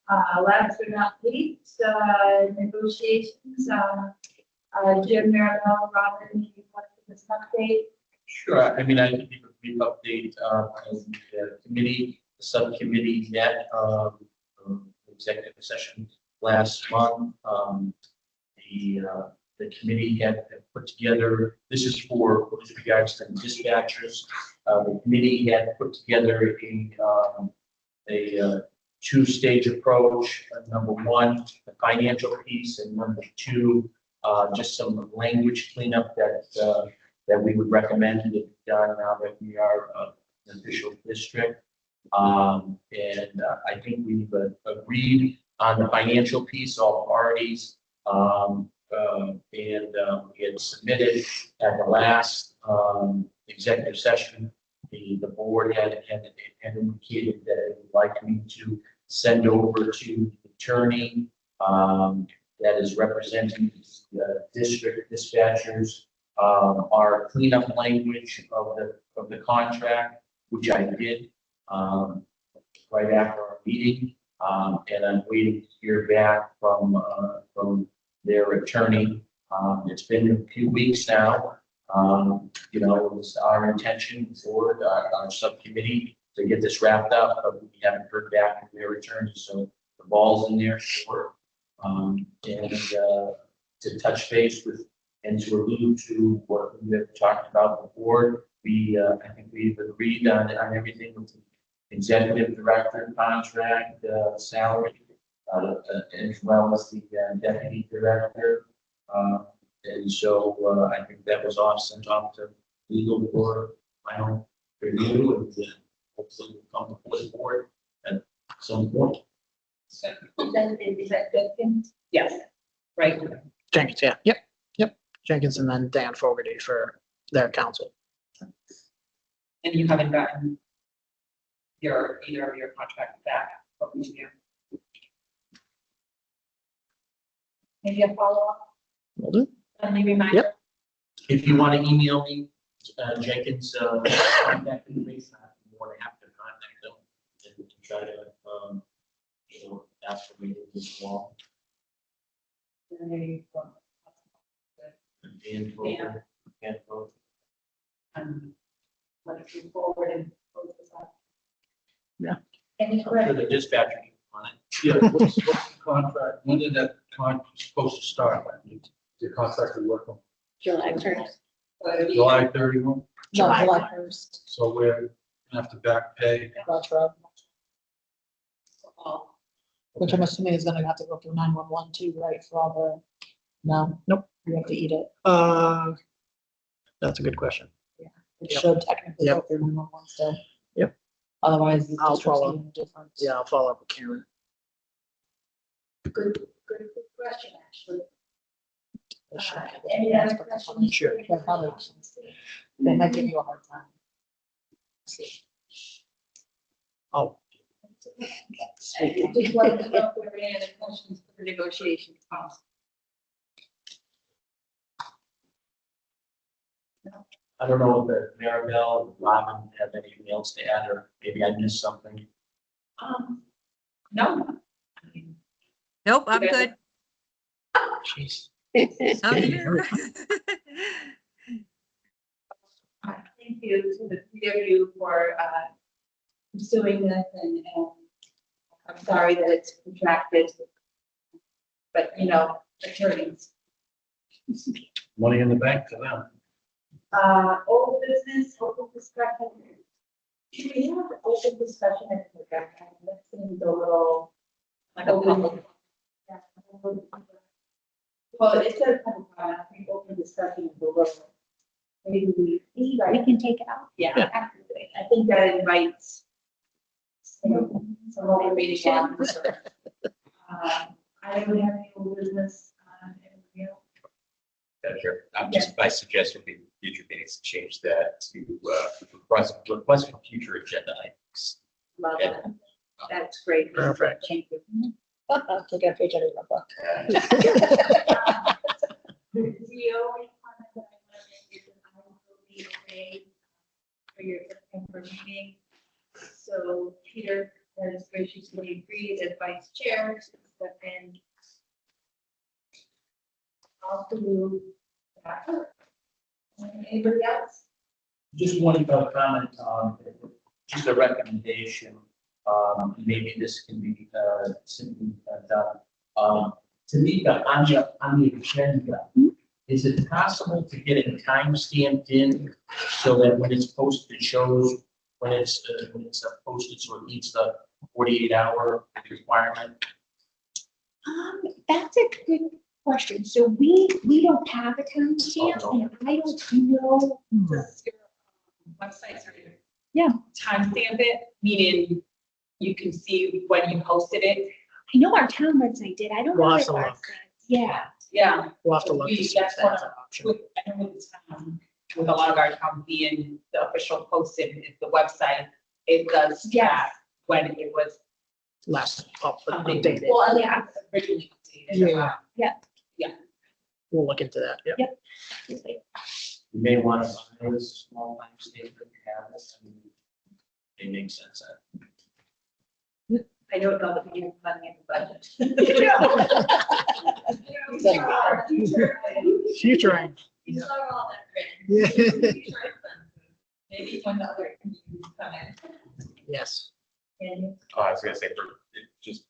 Last but not least, negotiations, Jim, Maribel, Robert, any want to give us an update? Sure, I mean, I can give a brief update, as the committee, the subcommittee met, executive session last month. The committee had put together, this is with regards to the dispatchers. The committee had put together a two-stage approach. Number one, the financial piece, and number two, just some language cleanup that we would recommend to be done now that we are an official district. I think we've agreed on the financial piece, all parties. We had submitted at the last executive session, the board had indicated that it would like me to send over to the attorney that is representing the district dispatchers our cleanup language of the contract, which I did right after our meeting. And I'm waiting to hear back from their attorney. It's been a few weeks now. You know, it was our intention for our subcommittee to get this wrapped up, but we haven't heard back from their attorney, so the ball's in their court. To touch base with and to allude to what we have talked about before, I think we've agreed on everything with the executive director contract, salary, as well as the deputy director. And so I think that was sent off to legal for final review, and hopefully will come before the board at some point. Is that good? Yes, right. Jenkins, yeah, yep. Jenkins and then Dan Fogarty for their counsel. And you haven't gotten either of your contracts back from you. Maybe a follow-up? Will do. Friendly reminder. Yep. If you want to email me, Jenkins, contact information, I'm more than happy to contact them and to try to, ask for me this wall. And forward, and forward. Let's move forward and close this up. Yeah. Any I'm sure questions? the dispatcher can find it. Yeah, what's the contract? When did that contract supposed to start? The contract we work on July 1st. July 31, July. first. so we're gonna have to back pay. That's right. Oh, Which I'm assuming is gonna have to go through 911 too, right, for all the, no? Nope. You have to eat it. That's a good question. It Yep. should technically go Yep. through 911 still. Yep. Otherwise, the I'll district's follow. getting different. Yeah, I'll follow up with Karen. Good question, actually. They should. Any other questions? Sure. They're probably- They might give you a hard time. Oh, Just wanted to know if there were any other questions for the negotiations. I don't know if Maribel and Robin have anything else to add, or maybe I missed something. no. Nope, I'm good. Jeez. I'm here. Thank you to the three of you for pursuing this, and I'm sorry that it's protracted. But, attorneys. Money in the bank for them. Old business, open discussion. Do we have open discussion at the back? That seems a little. Like a public. Yeah. Well, it says, I think open discussion is a little. Maybe we. We can take it out. Yeah. After this. I think that invites some more meeting on. I don't have any old business. Everybody else? Sure. Just, my suggestion would be future meetings to change that to, request for future agenda items. Love that. That's great. Perfect. Thank you. Took a page out of my book. The only comment that I want to make is that I will be away for your September meeting. So Peter has graciously agreed as vice chair to step in. I'll do that. Anybody else? Just one comment, just a recommendation, maybe this can be, simply done. Tamika, on the agenda, is it possible to get it time stamped in so that when it's posted, it shows when it's posted, so it meets the 48-hour requirement? That's a good question. So we don't have a timestamp, and I don't know. Websites are. Yeah. Timestamp it, meaning you can see when you posted it. I know our town website did. I don't know. We'll have if to our- look. Yeah. Yeah. We'll have to look to see if That's one that's an of- option. With, I know with the town, with a lot of our towns being the official posted, is the website, it does Yes. track when it was. Last something- updated. Well, yeah, originally updated. Yeah. We'll look into that. Yep. You may want to buy this small time statement, have this, and it makes sense. I know about the beginning funding in the budget. Future. You saw all that Yeah. written. Maybe when the other communities come in. Yes. And I was gonna say, for just,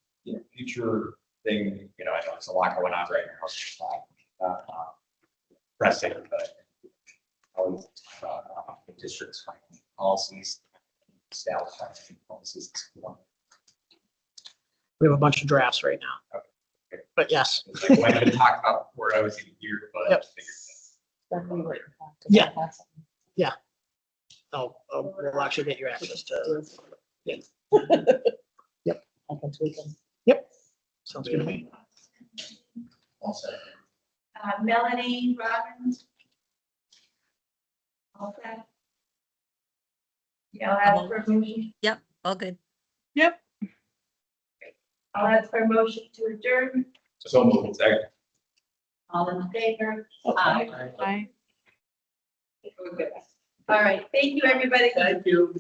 future thing, I know there's a lot going on right now. It's not pressing, but always talk about the district's policies, staff policies. We have a bunch of drafts right now. Okay. But yes. It's like, when I talked about before, I was in here, but I Yep. figured Yeah. We'll actually get you access to. Yeah. Yep. I can tweak them. Yep. Sounds good to me. All set. Melanie Robbins. All set. I'll ask for a motion. Yep, all good. I'll ask for a motion to adjourn. So moving second. All in favor? Aye. We're good. All right, thank you, everybody. Thank you.